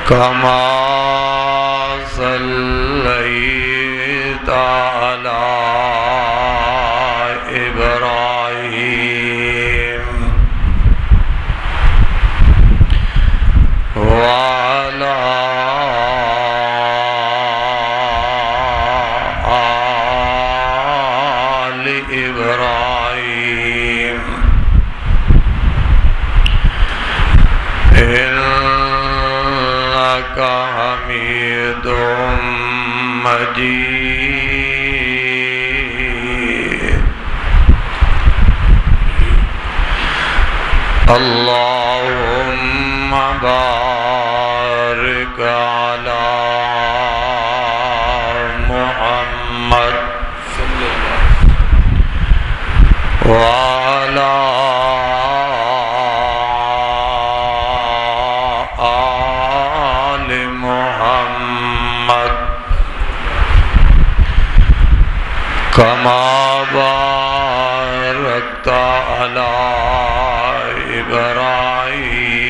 كما صليت على إبراهيم وعلى آل إبراهيم إنك حميد مجيد. اللهم بارك على محمد وعلى آل محمد كما باركت على إبراهيم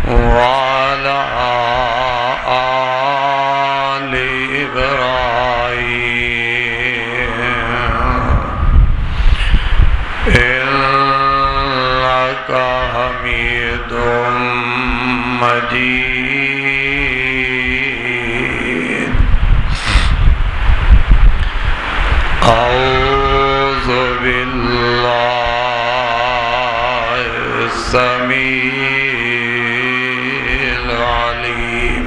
وعلى آل إبراهيم إنك حميد مجيد. أعوذ بالله السميع العليم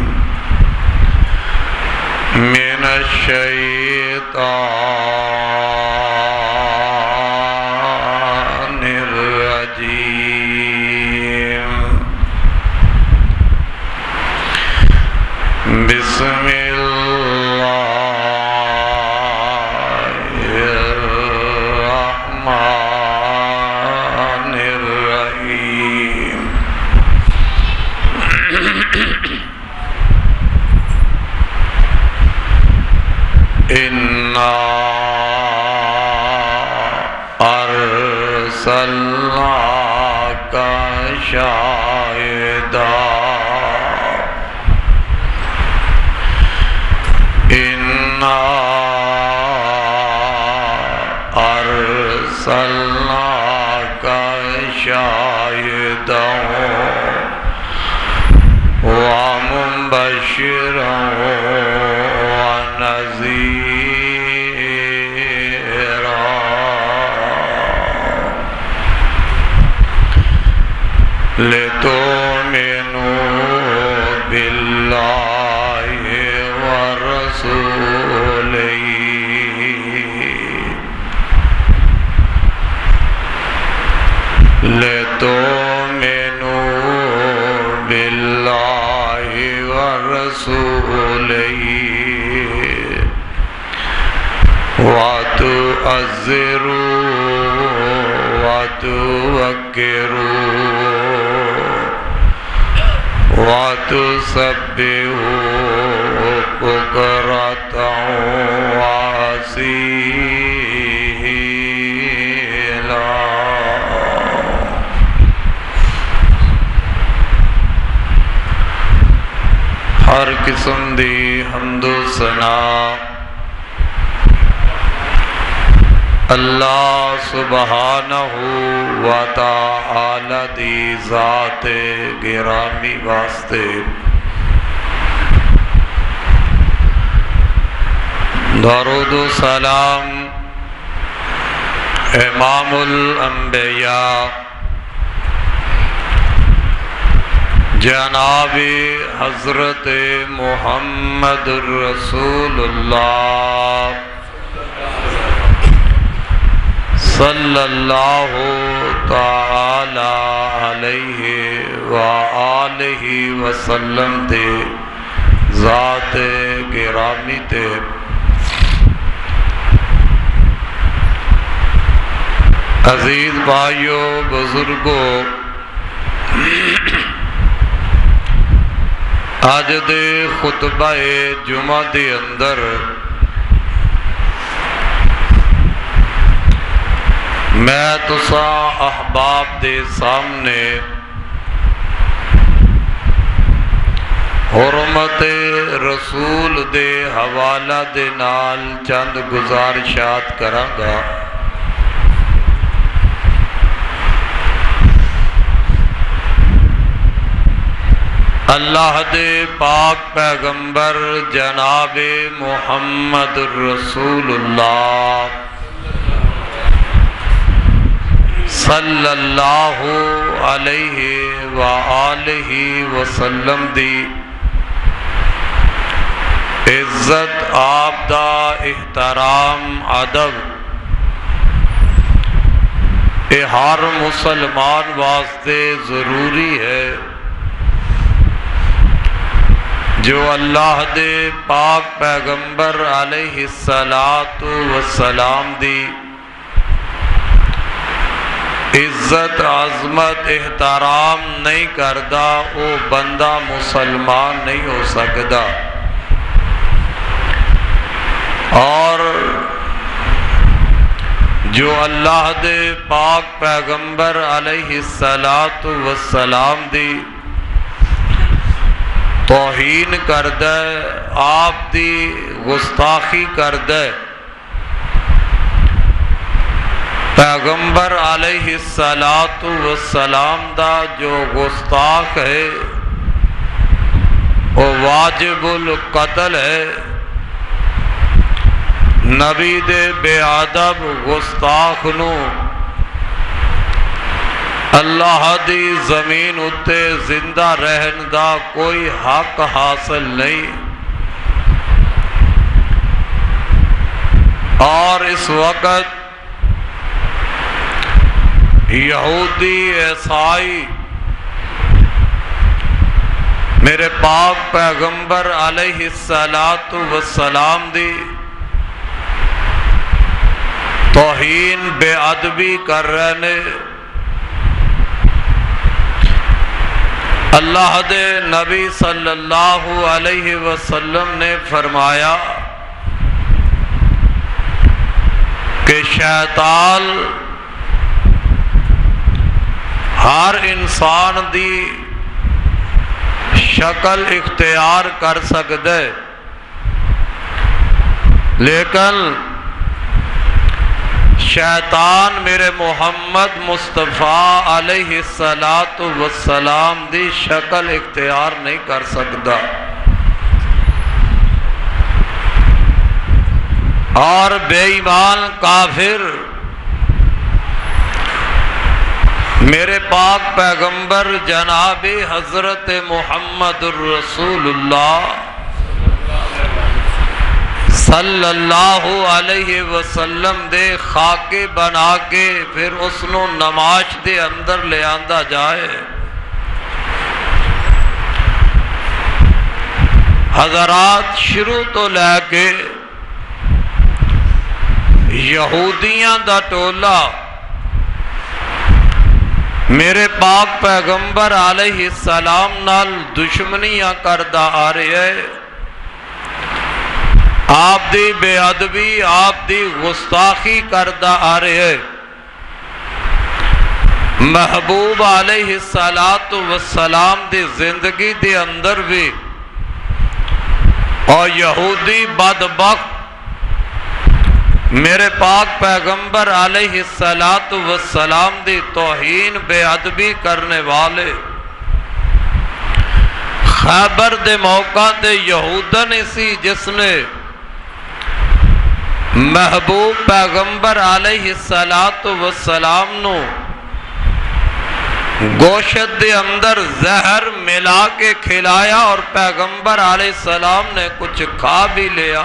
من الشيطان الرجيم. بسم الله الرحمن الرحيم. إنا أرسلناك شاهدا إنا أرسلناك شاهدا ومبشرا ونذيرا لتؤمنوا بالله ورسوله لتؤمنوا بالله ورسوله وتعزروه وتوقروه وتسبحوه بكرة وأصيلا. ہر قسم دی حمد و ثنا اللہ سبحانہ و تعالی دی ذات گرامی واسطے. درود و سلام امام الانبیاء جناب حضرت محمد رسول اللہ صلی اللہ تعالی علیہ وآلہ وسلم تے ذات گرامی تے. عزیز بھائیو بزرگو، آج دے خطبہ جمعہ دے اندر میں تسا احباب دے سامنے حرمت رسول دے حوالہ دے نال چند گزارشات کراں گا۔ اللہ دے پاک پیغمبر جناب محمد رسول اللہ صلی اللہ علیہ وآلہ وسلم دی عزت، آپ دا احترام، ادب اے ہر مسلمان واسطے ضروری ہے جو اللہ دے پاک پیغمبر علیہ الصلاۃ والسلام دی عزت، عظمت، احترام نہیں کردا وہ بندہ مسلمان نہیں ہو سکدا۔ اور جو اللہ دے پاک پیغمبر علیہ الصلاۃ والسلام دی توہین کردہ، آپ دی گستاخی کردہ، پیغمبر علیہ الصلاۃ والسلام دا جو گستاخ ہے وہ واجب القتل ہے۔ نبی دے بے ادب گستاخ نو اللہ دی زمین اتے زندہ رہن دا کوئی حق حاصل نہیں۔ اور اس وقت یہودی، عیسائی میرے پاک پیغمبر علیہ الصلاۃ والسلام دی توہین، بے ادبی کر رہے نے۔ اللہ دے نبی صلی اللہ علیہ وسلم نے فرمایا کہ شیطان ہر انسان دی شکل اختیار کر سکتا ہے، لیکن شیطان میرے محمد مصطفیٰ علیہ الصلاۃ والسلام دی شکل اختیار نہیں کر سکتا۔ اور بے ایمان کافر میرے پاک پیغمبر جناب حضرت محمد الرسول اللہ صلی اللہ علیہ وسلم دے خاکے بنا کے پھر اس نو نماز دے اندر لے آندا جائے۔ حضرات، شروع تو لے کے یہودیاں دا ٹولا میرے پاک پیغمبر علیہ السلام نال دشمنیاں کردہ آ رہے ہیں، آپ دی بے ادبی، آپ دی گستاخی کردہ آ رہے ہیں۔ محبوب علیہ الصلاۃ والسلام دی زندگی دے اندر بھی اور یہودی بدبخت میرے پاک پیغمبر علیہ الصلاۃ والسلام دی توہین، بے ادبی کرنے والے خیبر دے موقع تے یہودن اسی جس نے محبوب پیغمبر علیہ الصلاۃ والسلام نو گوشت دے اندر زہر ملا کے کھلایا اور پیغمبر علیہ السلام نے کچھ کھا بھی لیا،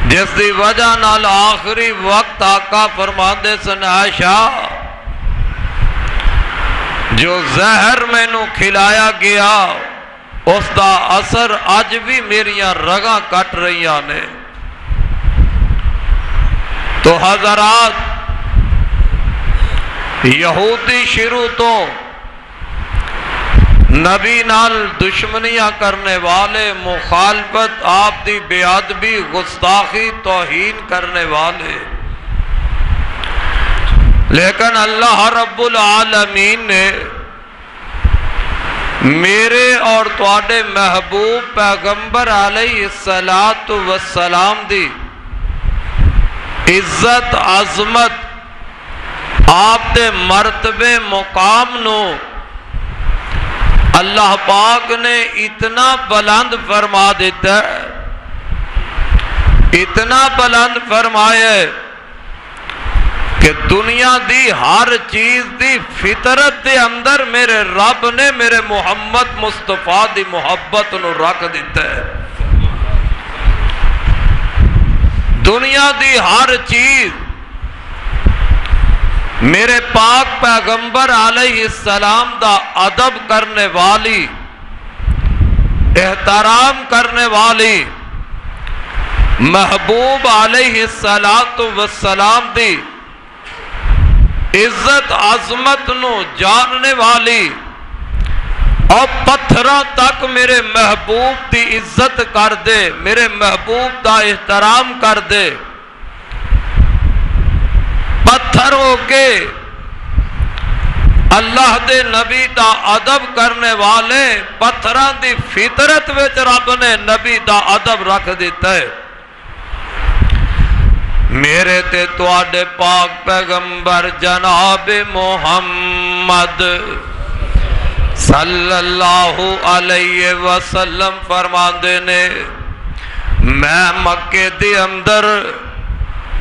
جس دی وجہ نال آخری وقت آقا فرماندے سن عائشہ جو زہر مینوں کھلایا گیا اس دا اثر اج بھی میریاں رگاں کٹ رہیاں نے۔ تو حضرات، یہودی شروع تو نبی نال دشمنیاں کرنے والے، مخالفت، آپ دی بے ادبی، گستاخی، توہین کرنے والے، لیکن اللہ رب العالمین نے میرے اور تواڈے محبوب پیغمبر علیہ الصلوۃ والسلام دی عزت عظمت آپ دے مرتبے مقام نو اللہ پاک نے اتنا بلند فرما دیتا ہے، اتنا بلند فرمایا ہے کہ دنیا دی ہر چیز دی فطرت دے اندر میرے رب نے میرے محمد مصطفیٰ دی محبت نو رکھ دیتا ہے۔ دنیا دی ہر چیز میرے پاک پیغمبر علیہ السلام دا ادب کرنے والی، احترام کرنے والی، محبوب علیہ السلام دی عزت عظمت نو جاننے والی، اور پتھراں تک میرے محبوب دی عزت کر دے، میرے محبوب دا احترام کر دے۔ پتھر ہو کے اللہ دے نبی دا ادب کرنے والے پتھراں دی فطرت وچ رب نے نبی دا ادب رکھ دیتا ہے۔ میرے تے تواڈے پاک پیغمبر جناب محمد صلی اللہ علیہ وسلم فرماندے نے، میں مکے دے اندر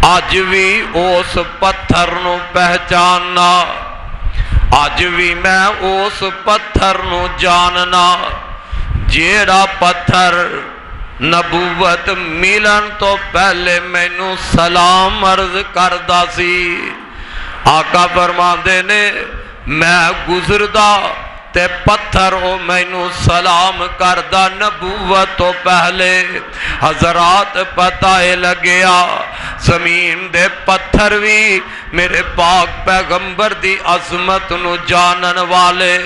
اج بھی اس پتھر نو پہچاننا، اج بھی میں اس پتھر نو جاننا جیڑا پتھر نبوت ملن تو پہلے مینوں سلام عرض کردا سی۔ آقا فرماندے نے میں گزردا تے پتھر او مینوں سلام کردا نبوت تو پہلے۔ حضرات پتہ لگیا زمین دے پتھر بھی میرے پاک پیغمبر دی عظمت نو جانن والے،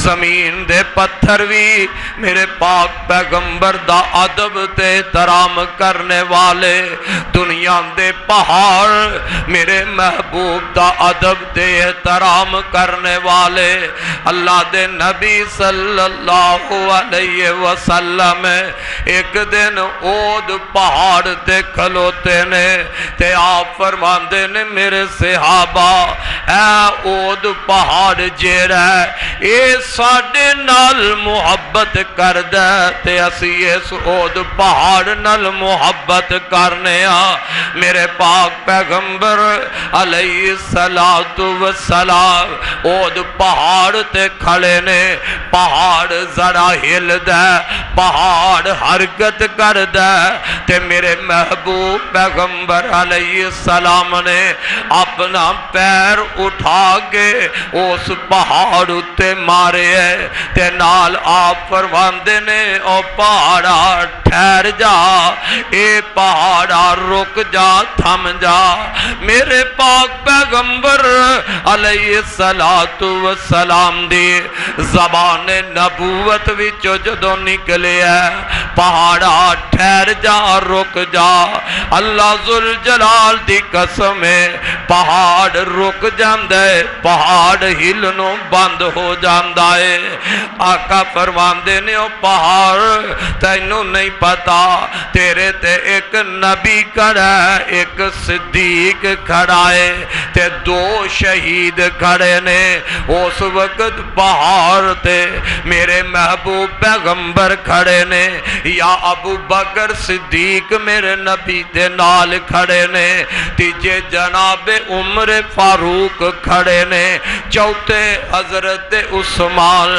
زمین دے پتھر بھی میرے پاک پیغمبر دا ادب تے احترام کرنے والے، دنیا دے پہاڑ میرے محبوب دا ادب تے احترام کرنے والے۔ اللہ دے نبی صلی اللہ علیہ وسلم ایک دن اود پہاڑ تے کھلوتے نے تے آپ فرماندے نے میرے صحابہ اے اود پہاڑ جیڑا ہے اے ساڈے نال محبت کردا تے اسی اس اود پہاڑ نال محبت کرنے ہاں۔ میرے پاک پیغمبر علیہ الصلوۃ والسلام اود پہاڑ تے کھڑے نے، پہاڑ ذرا ہلدا پہاڑ حرکت کردا تے میرے محبوب پیغمبر علیہ السلام نے اپنا پیر اٹھا کے اس پہاڑ اتے مارے ہے تے نال آپ فرماندے نے او پہاڑا ٹھہر جا، اے پہاڑا رک جا، تھم جا۔ میرے پاک پیغمبر علیہ الصلوۃ والسلام دی زبان نبوت وچوں جدوں نکلے ہے پہاڑا ٹھہر جا، رک جا، اللہ ذوالجلال دی قسم ہے پہاڑ رک جاندا ہے، پہاڑ ہلنوں بند ہو جاندا ہے۔ آقا فرماندے نے او پہاڑ تینوں نہیں پتا تیرے تے ایک نبی کھڑا ہے، ایک صدیق کھڑا ہے تے دو شہید کھڑے نے۔ اس وقت پہاڑ تے میرے محبوب پیغمبر کھڑے نے، یا ابو بکر صدیق میرے نبی دے نال کھڑے نے، تیجے جناب عمر فاروق کھڑے نے، چوتھے حضرت عثمان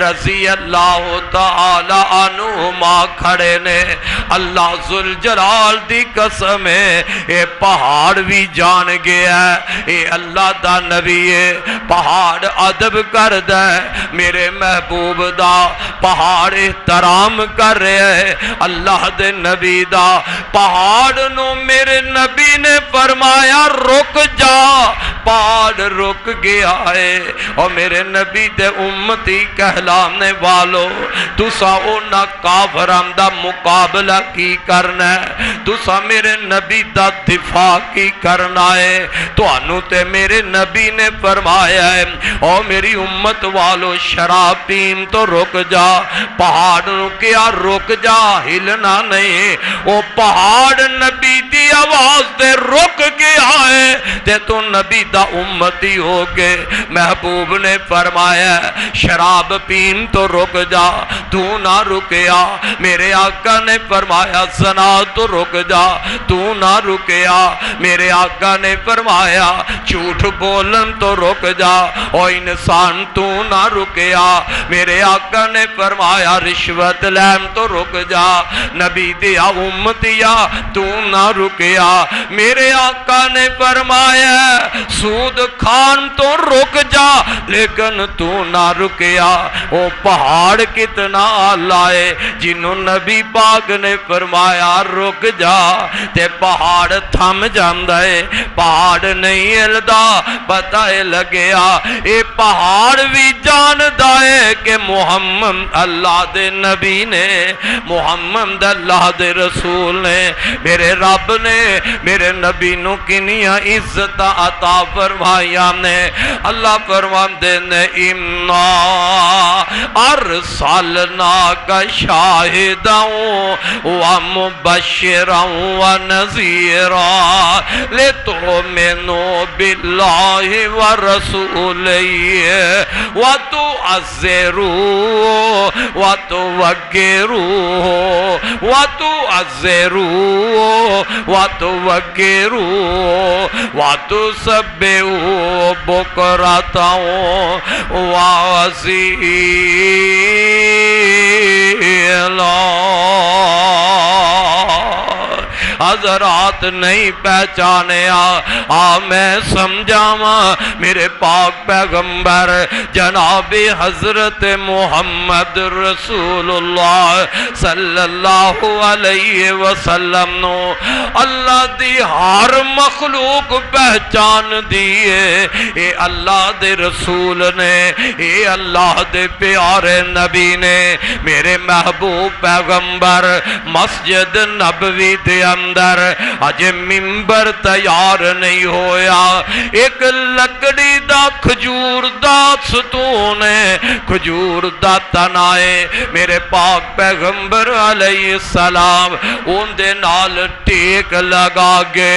رضی اللہ تعالی عنہما کھڑے نے۔ اللہ ذوالجلال دی قسم ہے اے پہاڑ بھی جان گیا ہے اے اللہ دا نبی ہے، پہاڑ ادب کردا ہے میرے محبوب دا، پہاڑ احترام کر رہے ہے اللہ دے نبی دا۔ پہاڑ نو میرے نبی نے فرمایا رک جا، پہاڑ پہاڑ رک گیا ہے۔ اور میرے نبی دے امتی کہلانے والو، تسا اونا کافراں دا مقابلہ کی کرنا ہے، تسا میرے نبی دا دفاع کی کرنا ہے۔ تو انو تے میرے نبی نے فرمایا ہے، او میری امت والو شراب پین تو رک جا۔ پہاڑ نو کیا رک جا، ہلنا نہیں۔ او پہاڑ نبی دی آواز تے رک گیا ہے تے تو نبی دا امتی ہو کے۔ محبوب نے فرمایا شراب پین تو رک جا، تو نہ رکیا۔ میرے آقا نے فرمایا زنا تو رک جا، تو نہ رکیا۔ میرے آقا نے فرمایا جھوٹ بولن تو رک جا، او انسان تو نہ رکیا۔ میرے آقا نے فرمایا رشوت لین تو رک جا، نبی دیا امتیا تو نہ رکیا۔ میرے آقا نے فرمایا سود کھان تو رک جا، لیکن تو نہ رکیا۔ او پہاڑ کتنا لائے جنہوں نبی پاک نے فرمایا رک جا تے پہاڑ تھم جاندا ہے، پہاڑ نہیں ہلدا۔ پتہ لگیا اے پہاڑ بھی جاندا ہے کہ محمد اللہ دے نبی نے، محمد اللہ دے رسول نے، میرے رب نے میرے نبی نو کنیاں عزت عطا فرمایا نے۔ اللہ فرماندے نے انا ارسلناک شاہدا ومبشرا ونذیرا لتؤمنوا باللہ ورسولہ وتعزروہ وتوقروہ وتوقروہ وتسبحوہ بکرۃ وأصیلا۔ حضرات نہیں پہچانے میں سمجھاواں میرے پاک پیغمبر جناب حضرت محمد رسول اللہ صلی اللہ علیہ وسلم نو اللہ دی ہر مخلوق پہچان دیئے۔ اے اللہ دے رسول نے، اے اللہ دے پیارے نبی نے، میرے محبوب پیغمبر مسجد نبوی دے اندر اج منبر تیار نہیں ہویا، ایک لکڑی دا کھجور دا ستون ہے، کھجور دا تنائے میرے پاک پیغمبر علیہ السلام ان دے نال ٹیک لگا گے۔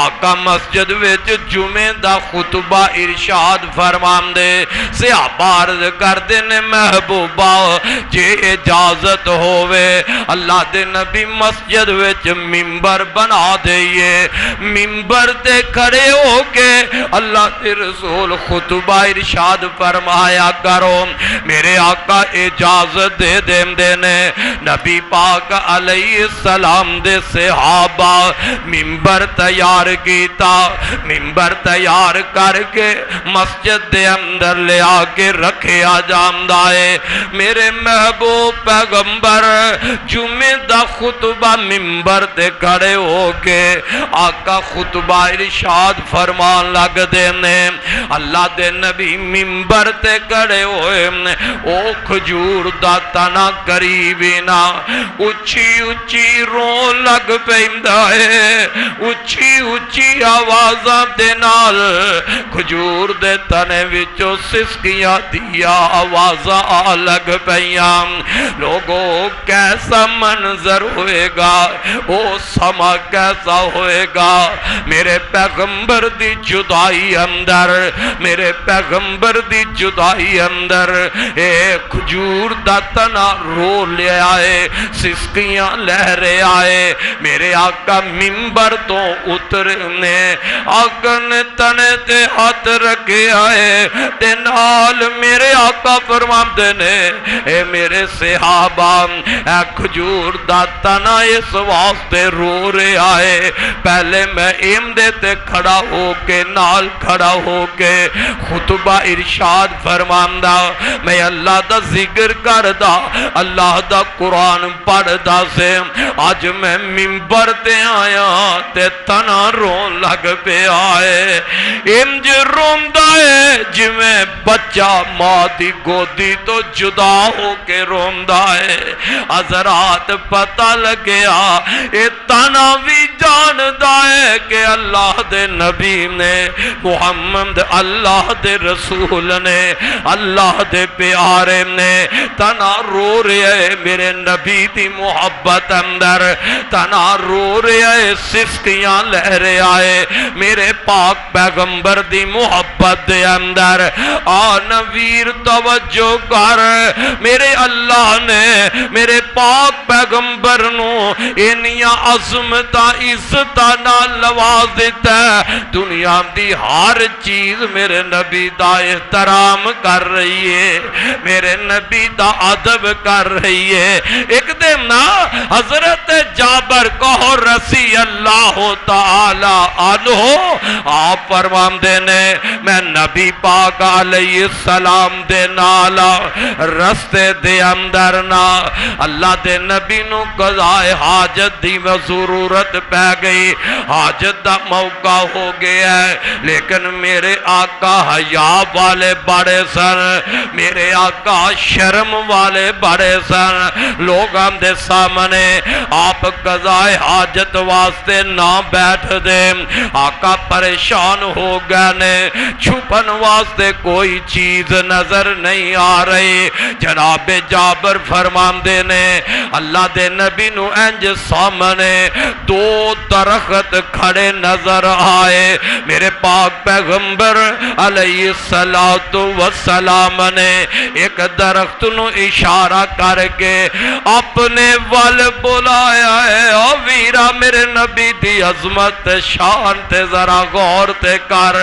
آقا مسجد وچ جمعے دا خطبہ ارشاد فرماندے، صحابہ عرض کردے نے محبوبہ جے اجازت ہووے اللہ دے نبی مسجد وچ منبر بنا دئیے، منبر تے کھڑے ہو کے اللہ کے رسول خطبہ ارشاد فرمایا کرو۔ میرے آقا اجازت دے دے نے، نبی پاک علیہ السلام دے صحابہ منبر تیار کیتا، منبر تیار کر کے مسجد دے اندر لے آ کے رکھیا جاندا ہے۔ میرے محبوب پیغمبر جمعے دا خطبہ منبر تے کھڑے ہو کے آقا خطبہ ارشاد فرمان لگ دینے، اللہ دے نبی منبر تے کھڑے ہوئے، او کھجور دا تنا قریبی نا اچھی اچھی رو لگ پیندہ ہے، اچھی اچھی آوازاں دے نال کھجور دے تنے وچوں سسکیاں دیا آوازاں آ لگ پیاں۔ لوگوں کیسا منظر ہوئے گا، او سما کیسا ہوئے گا، میرے پیغمبر دی جدائی اندر، میرے پیغمبر دی جدائی اندر اے کھجور دا تنا رو لے آئے، سسکیاں لہرے آئے۔ میرے آقا منبر تو اترنے، آقا نے تنے تے ہاتھ رکھے آئے تے نال میرے آقا فرماندے نے اے میرے صحابہ اے کھجور دا تنا اس واسطے رو رو رہا ہے. پہلے میں ایم تے کھڑا ہو کے نال کھڑا ہو کے خطبہ ارشاد فرماندا, میں اللہ دا ذکر کردا, اللہ دا قرآن پڑھدا سے. اج میں منبر تے آیا تے تنا رون لگ پیا ہے. انج روندا ہے جویں بچہ ماں دی گودی تو جدا ہو کے روندا ہے. حضرات پتہ لگیا اے تنا بھی جاندا ہے کہ اللہ دے نبی نے, محمد اللہ دے رسول نے, اللہ دے پیارے نے تنا رو رہے ہے میرے نبی دی محبت اندر, تنا رو رہے ہے سسکیاں لہ رہے آئے میرے پاک پیغمبر دی محبت دے اندر. نویر توجہ کر, میرے اللہ نے میرے پاک پیغمبر نو انیاں عظمتاں عزتاں نال نواز دیتا ہے. دنیا دی ہر چیز میرے نبی دا احترام کر رہی ہے, میرے نبی دا ادب کر رہی ہے. ایک دن نا حضرت جابر کہو رضی اللہ تعالی عنہ آپ فرماندے نے میں نبی پاک علیہ السلام دے نالا رستے دے اندر نا اللہ دے نبی نو قضائے حاجت دی ضرورت پہ گئی, حاجت دا موقع ہو گیا ہے. لیکن میرے آقا حیا والے بڑے سن, میرے آقا شرم والے بڑے سن. لوگاں دے سامنے آپ قضائے حاجت واسطے نہ بیٹھ دے. آقا پریشان ہو گئے نے, چھپن واسطے کوئی چیز نظر نہیں آ رہی. جناب جابر فرماندے نے اللہ دے نبی نو انج سامنے دو درخت کھڑے نظر آئے. میرے پاک پیغمبر علیہ السلام نے ایک درخت نو اشارہ کر کے اپنے ول بلایا ہے. او ویرا میرے نبی دی عظمت شان تے ذرا غور تے کر.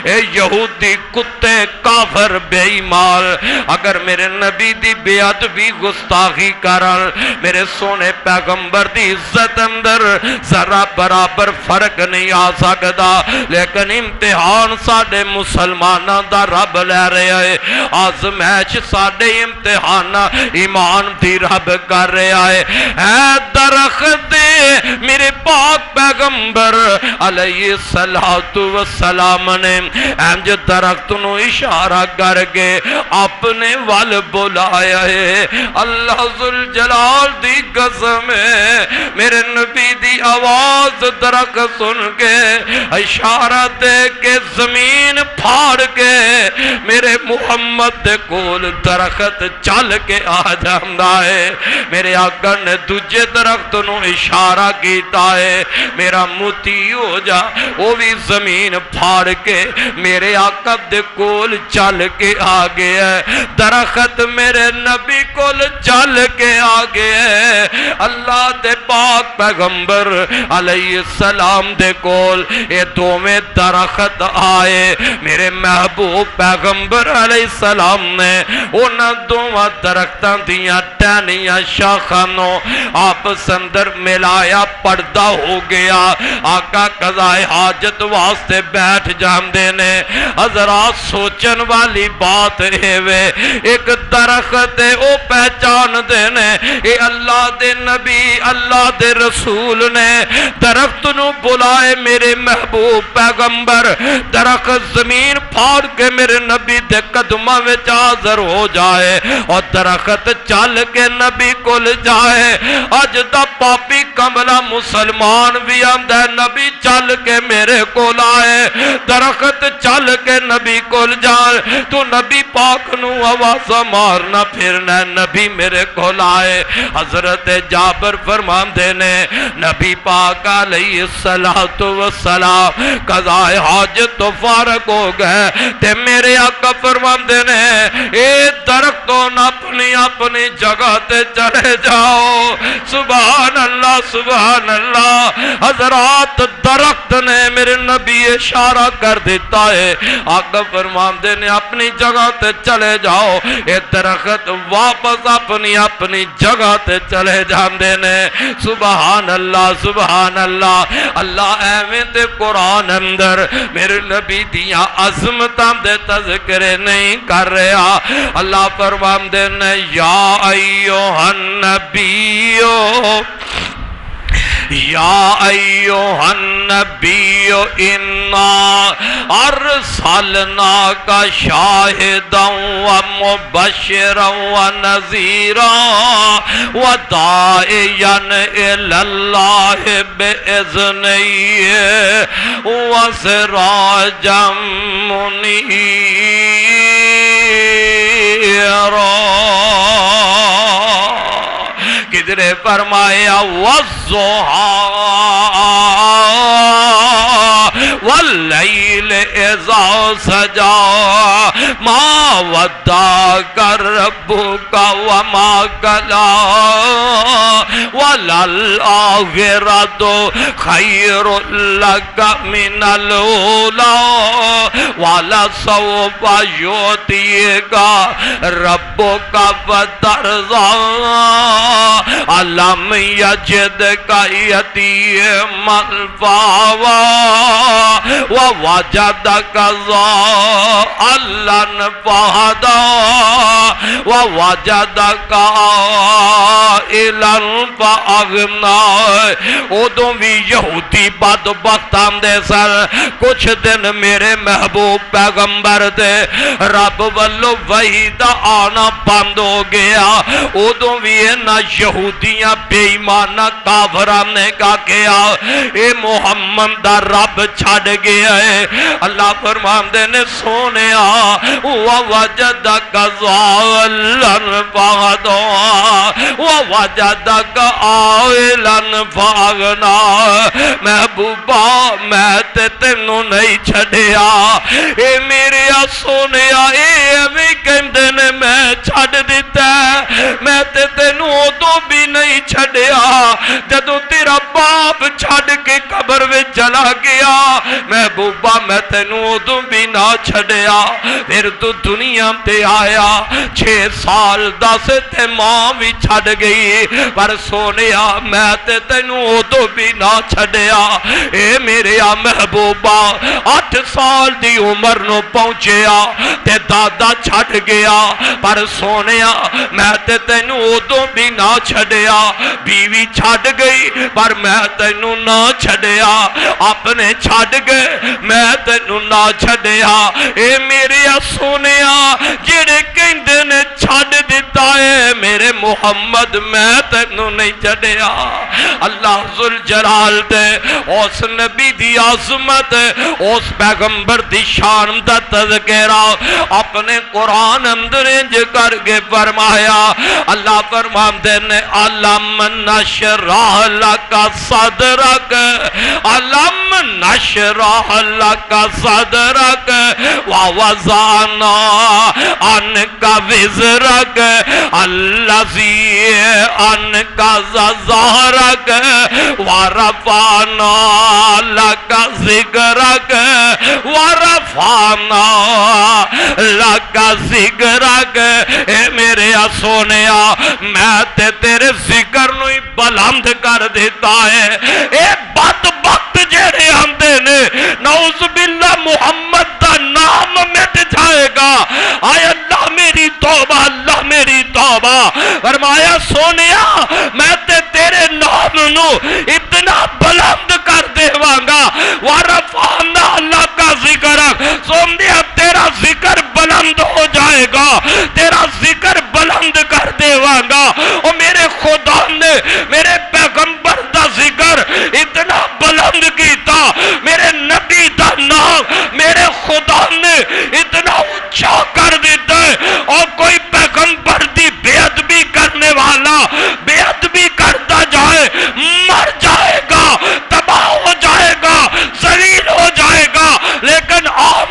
اے یہودی کتے کافر بے ایمان اگر میرے نبی دی بے ادبی گستاخی کرن, میرے سونے پیغمبر دی عزت اندر ذرا برابر فرق نہیں آ سکتا. لیکن امتحان ساڈے مسلماناں دا رب لے رہا ہے, آزمائش ساڈے امتحان ایمان دی رب کر رہا ہے. اے درخت دے میرے پاک پیغمبر علیہ السلام نے انج درخت نو اشارہ کر کے اپنے ول بلایا ہے. اللہ ذوالجلال دی قسم ہے میرے نبی دی آواز درخت سن کے اشارہ دے کے زمین پھاڑ کے میرے محمد دے کول درخت چل کے آ جاندا ہے. میرے آقا نے دوجے درخت نو اشارہ کیتا ہے میرا موتی ہو جا, وہ بھی زمین پھاڑ کے میرے آقا دے کول چل کے آ گیا ہے. درخت میرے نبی کول چل کے آ گیا ہے. اللہ دے پاک پیغمبر علیہ السلام دے کول اے دوویں درخت آئے. میرے محبوب پیغمبر علیہ السلام نے انہاں دوواں درختاں دیاں ٹہنیاں شاخاں نو آپس اندر ملایا, پردہ ہو گیا. آقا قضائے حاجت واسطے بیٹھ جاندے نے. حضرات سوچن والی بات ہے وے ایک درخت او پہچان دے نے اے اللہ دے نبی اللہ دے رسول نے درخت نو بلائے میرے محبوب پیغمبر. درخت زمین پھاڑ کے میرے نبی دے قدماں وچ حاضر ہو جائے اور درخت چل کے نبی کول جائے. اج دا پاپی کملا مسلمان بھی آندا ہے نبی چل کے میرے کول آئے, درخت چل کے نبی کول جائے. تو نبی پاک نو آواز مارنا پھرنا نبی میرے کول آئے. حضرت جابر فرماندے نے نبی پاک علیہ السلام قضائے حاجت تو فارغ ہو گئے تے میرے آقا فرماندے نے اے درختوں اپنی اپنی جگہ تے چلے جاؤ. سبحان اللہ. اللہ سبحان اللہ۔ حضرات درخت نے میرے نبی اشارہ کر دیتا ہے، آقا فرماندے نے اپنی جگہ تے چلے جاؤ، اے درخت واپس اپنی جگہ تے چلے جاندے نے۔ سبحان اللہ سبحان اللہ۔ اللہ ایویں تے قرآن اندر میرے نبی دیاں عظمتاں دے تذکرے نہیں کر رہا۔ اللہ فرماندے نے یا ایھا النبیو یا ایھا النبی انا ارسلناک شاہدا ومبشرا ونذیرا وداعیا الی اللہ باذنہ وسراجا منیرا۔ کدھر فرمایا والضحیٰ واللیل اذا سجا ما ودعک ربک وما قلی وللآخرۃ خیر لک من الاولی ولسوف یعطیک ربک فترضی علم یجدک یتیما فآوی ووجدک ضالا فہدی ووجدک عائلا فأغنی۔ ادوں بھی یہودی بدبخت آندے سر، کچھ دن میرے محبوب پیغمبر دے رب والو وحی دا آنا بند ہو گیا، ادوں بھی انہاں یہودیاں بے ایمانہ کافراں نے کہا کیا اے محمد دا رب چھڑ گیا ہے۔ اللہ فرماندے نے سونیا ووجدک ضالا فہدی ووجدک عائلا فأغنی۔ محبوبہ میں تے تینوں نہیں چھڑیا، اے میرے سونیا اے ایویں کہندے نے میں چھڑ دیتا ہے، میں تے تینوں ادوں بھی نہیں چھڑیا جدوں تیرا باپ چھڑ کے قبر وچ چلا گیا۔ محبوبہ میں تینوں ادوں بھی نہ چھڑیا، پھر تو دنیا تے آیا 6 سال 10 تے ماں بھی چھڑ گئی، پر سونیا میں تے تینوں ادوں بھی نہ چھڑیا۔ اے میرے محبوبہ 8 سال دی عمر نو پہنچیا تے دادا چھڑ گیا، پر سونیا میں تے تینوں ادوں بھی نہ چھڑیا۔ بیوی چھڑ گئی پر میں تینوں نہ چھڑیا، اپنے چھڑ گئے میں تینوں نہ چھڑیا۔ اے میرے سونیا جڑے کہندے نے چھڑ دیتا ہے میرے محمد میں تینوں نہیں چھڑیا۔ اللہ ذوالجلال دے اس نبی دی عظمت، اس پیغمبر دی شان دا تذکرہ اپنے قرآن اندر انج کر کے فرمایا۔ اللہ فرماندے نے علم نشرح لک صدرک علم نشرح لک صدرک ووضعنا عنک وزرک الذی انقض ظہرک ورفعنا لک ذکرک ورفعنا لک ذکرک۔ اے میرے سونیا میں تے تیرے ذکر نو ہی بلند کر دیتا ہے۔ اے بدبخت جڑے آندے نے نعوذ باللہ محمد دا نام مٹ جائے گا، آئے اللہ میری توبہ اللہ میری توبہ۔ فرمایا سونیا میں تے تیرے نام نو اتنا بلند کر دیواں گا، ورفعنا لک ذکرک، سونیا تیرا ذکر بلند ہو جائے گا، تیرا ذکر بلند کر دیواں گا۔ اور میرے خدا نے میرے پیغمبر دا ذکر اتنا بلند کیتا، میرے نبی دا نام میرے خدا نے اتنا اونچا کر دیتا ہے، اور کوئی پیغمبر دی بے ادبی کرنے والا بے ادبی کرتا جائے مر جائے گا، تباہ ہو جائے گا، ذلیل ہو جائے گا، لیکن آپ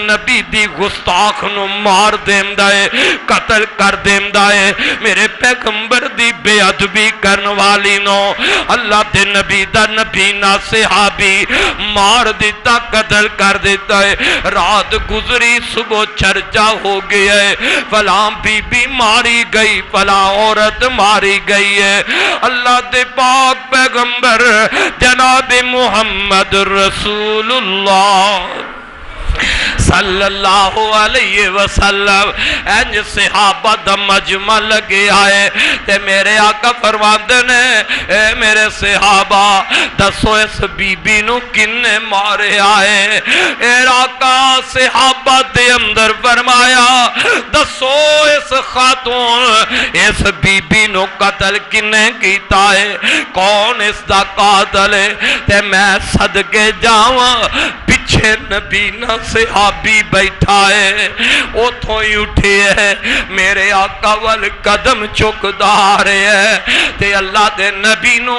نبی دی گستاخ نو مار دیندا ہے قتل کر دیندا ہے میرے پیغمبر دی بے ادبی کرن والی نو اللہ دے نبی دا نبی نہ صحابی مار دیتا قتل کر دیتا ہے رات گزری صبح چرچا ہو گیا ہے فلاں بی بی ماری گئی فلاں عورت ماری گئی ہے اللہ دے پاک پیغمبر جناب محمد رسول اللہ صلی اللہ علیہ وسلم انج صحابہ دا مجمع لگے آئے تے میرے آقا فرماندے نے اے میرے صحابہ دسو اس بی بی نو کنے مارے آئے اے آقا صحابہ دے اندر فرمایا دسو اس خاتون اس بی بی نو قتل کنے کیتا ہے کون اس دا قاتل ہے تے میں صدقے جاواں پیچھے نبی نہ صحابی بیٹھا ہے اتھوں ہی اٹھے ہے میرے آقا وال قدم چکدا رہے ہے تے اللہ دے نبی نو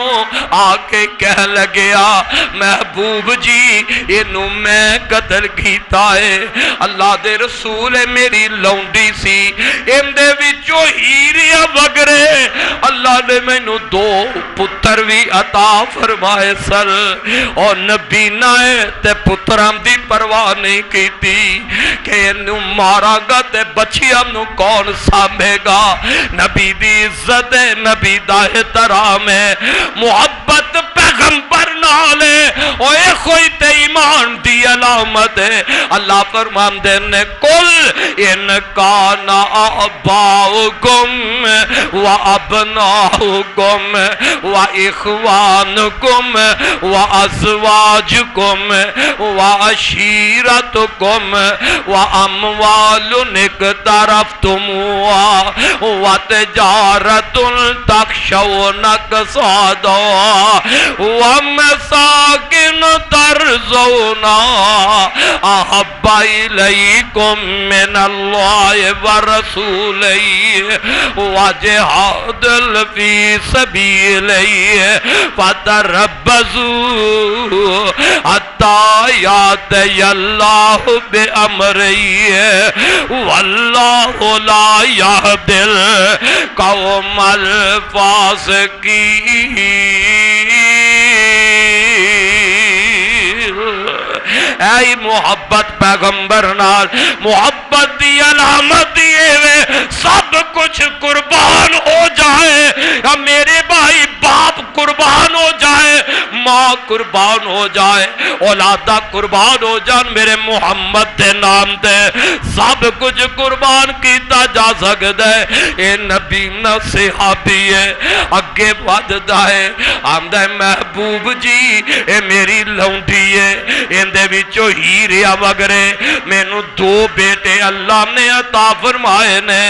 آ کے کہہ لگیا محبوب جی اینو میں قتل کیتا ہے اللہ دے رسول میری لونڈی سی اندے وچوں ہیریا وگرے اللہ نے مینوں دو پتر بھی عطا فرمائے سر اور نبی نہ تے پترام دی پرواہ نہیں کیتی کہ انہوں مارا گا تے بچیاں نو کون سامے گا نبی دی عزت ہے نبی دا احترام ہے محبت پیغمبر نالے اوے کوئی تے ایمان دی علامت ہے اللہ فرمان دینے کل ان کانا آباؤکم و ابناؤکم و اخوانکم و ازواجکم و عشیرتکم و اموال اقترفتموها و تجارت تخشون کسادها و مساکن ترضون احب الیکم من اللہ و رسولہ و جہاد فی سبیلہ فتربصوا حتی یاتی اللہ بامرہ واللہ لا یہدی القوم الفاسقین اے محبت پیغمبر نال محبت دی علامت دیئے سب کچھ قربان ہو جائے یا میرے بھائی باپ قربان ہو جائے ماں قربان ہو جائے اولادہ قربان ہو جان میرے محمد دے نام دے سب کچھ قربان کیتا جا سکتا ہے اے نبی نہ صحابی ہے اگے وعدہ ہے آمدہ محبوب جی اے میری لونڈی ہے اندے وچوں ہیریا وگرے مینوں دو بیٹے اللہ نے عطا فرمائے نے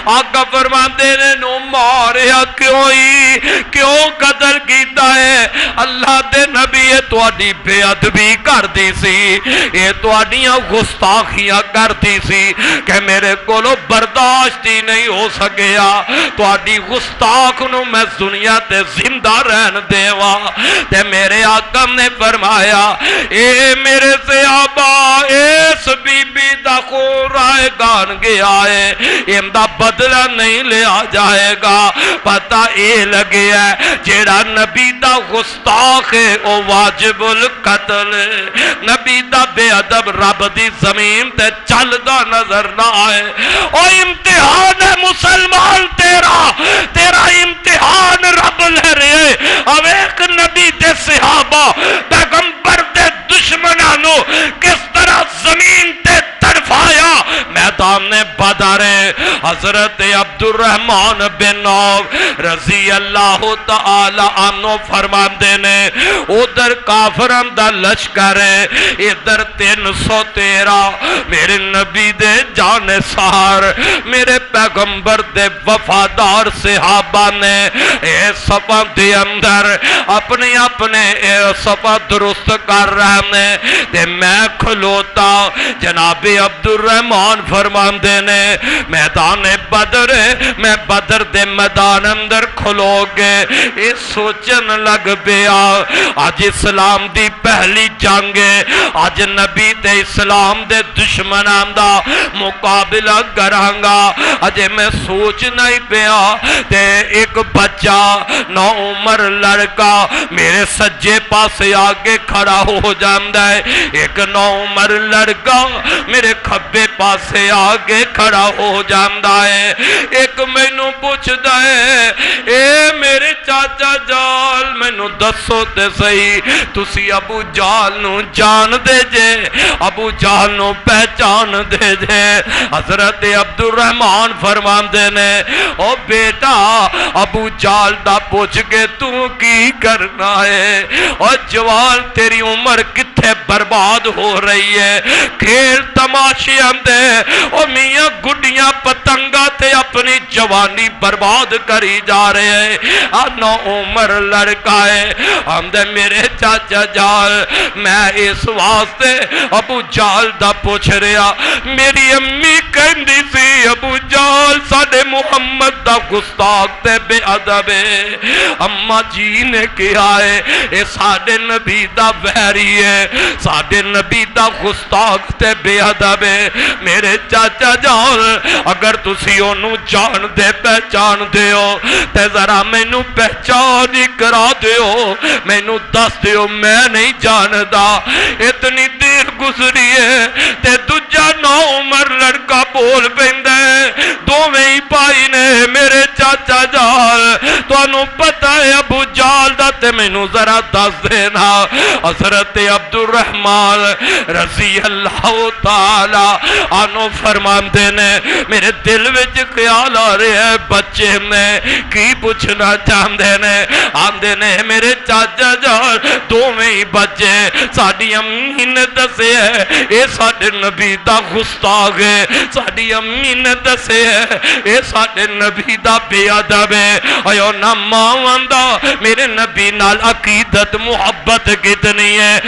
آقا فرماندے نے نو ماریا کیوں قتل کیتا ہے اللہ دے نبی یہ تواڈی بے ادبی کر دی سی یہ تواڈیاں گستاخیاں کر دی سی کہ میرے کولو برداشت ہی نہیں ہو سکیا تواڈی گستاخ نو میں دنیا تے زندہ رہن دیواں تے میرے آقا نے فرمایا اے میرے صحابہ اس بی بی دا خون رائے گان گیا ہے اندہ بدلہ نہیں لیا جائے گا پتہ اے لگے ہے جیڑا نبی دا گستاخ ہے او واجب القتل نبی دا بے ادب رب دی زمین تے چل دا نظر نہ آئے او امتحان ہے مسلمان تیرا امتحان رب لے رہے اب ایک نبی دے صحابہ پیغمبر دے دشمنانو کس طرح زمین تے تڑفایا میدان بدر حضرت عبد الرحمن بن عوف رضی اللہ تعالی عنہ فرماندے نے ادھر کافران دا لشکر ہے ادھر 313 میرے نبی دے جانثار میرے پیغمبر دے وفادار صحابہ نے اے صفا دے اندر اپنے صفا درست کر رہے ہیں تے میں کھلوتا جناب عبد الرحمن فرماندے نے میدان بدر میں بدر دے میدان اندر کھلو گے اے سوچن لگ پیا اج اسلام دی پہلی جنگ ہے اج نبی تے اسلام دے دشمناں دا مقابلہ کرانگا اجے میں سوچ نہیں پیا تے ایک بچہ نو عمر لڑکا میرے سجے پاسے آگے کھڑا ہو جاندا ہے ایک نو عمر لڑکا میرے کھبے پاسے آگے کھڑا ہو جاندا ہے ایک مینوں پوچھدا ہے اے میرے چاچا جال مینوں دسو تے صحیح تسی ابو جال نو جان دے جے ابو جال نو پہچان دے جے حضرت عبد الرحمن فرماندے نے او بیٹا ابو جال دا پوچھ کے تو کی کرنا ہے اور جوان تیری عمر کتھے برباد ہو رہی ہے کھیل تماشے اندے او میاں گڈیاں پتنگا تے اپنی جوانی برباد کری جا رہے ہیں نو عمر لڑکا ہے اندے میرے چاچا جال میں اس واسطے ابو جال دا پوچھ رہا میری امی کہندی سی ابو جال ساڈے محمد دا گستاخ تے بے ادب ہے اما جی نے کہا ہے اے ساڈے نبی دا ویری ہے ساڈے نبی دا گستاخ تے بے ادب ہے میرے چاچا جان اگر تسی اونوں جان دے پہچان دیو تے ذرا مینوں پہچان ہی کرا دیو مینوں دس دیو میں نہیں جاندا اتنی دیر گزری ہے تے دوجا نو عمر لڑکا بول پیندا ہے دوویں ہی بھائی نے میرے چاچا جان تانوں پتہ ہے ابو جال دا تے مینوں ذرا دس دینا حضرت عبد الرحمن رضی اللہ تعالی عنہ فرماندے نے میرے دل وچ خیال آ رہا ہے بچے میں کی پوچھنا چاہندے نے آندے نے میرے چاچا جان دوویں ہی بچے ساڈی امی نے دسے ہے اے ساڈے نبی دا گستاخ ہے ساڈی امی نے دسے ہے اے ساڈے نبی دا بے ادب ہے ایو نہ ماں دا میرے نبی نال عقیدت محبت کتنی ہے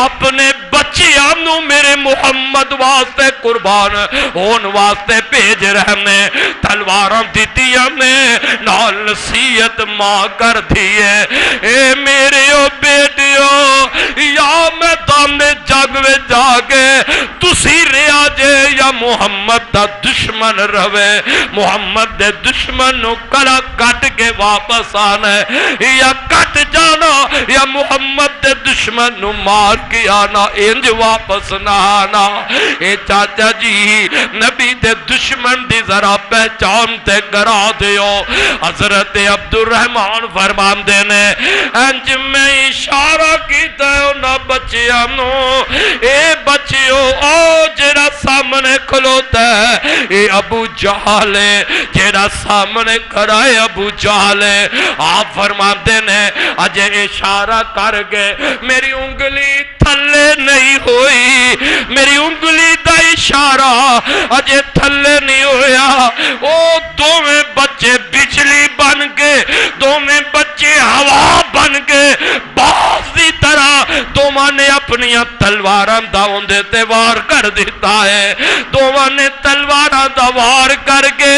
اپنے بچیاں نو میرے محمد واسطے قربان ہون واسطے بھیج رہے نے تلواراں دتیاں نے نال نصیحت ماں کر دی ہے اے میرے او بیٹیو یا میدان جنگ وچ جا کے تسی رہیا جے یا محمد دا دشمن رہے محمد دے دشمن نو کلا کٹ کے واپس آنا ہے یا کٹ جانا یا محمد دے دشمن نو مار کے آنا انج واپس نہ آنا اے چاچا جی نبی دے دشمن دی ذرا پہچان تے کرا دیو حضرت عبد الرحمن فرماندے نے انج میں اشارہ کیتا ہے انہاں بچیاں نو اے بچیو او جڑا سامنے کھلوتا ہے اے ابو جہل ہے جڑا سامنے کھڑا ہے ابو جہل ہے آپ فرماتے نے اجے اشارہ کر گئے میری انگلی تھلے نہیں ہوئی میری انگلی دا اشارہ اجے تھلے نہیں ہویا او دوویں بچے بجلی بن کے دوویں بچے ہوا بن کے باز دی طرح دوواں نے اپنی تلواراں دا اوندے تے وار کر دیتا ہے دوواں نے تلواراں دا وار کر کے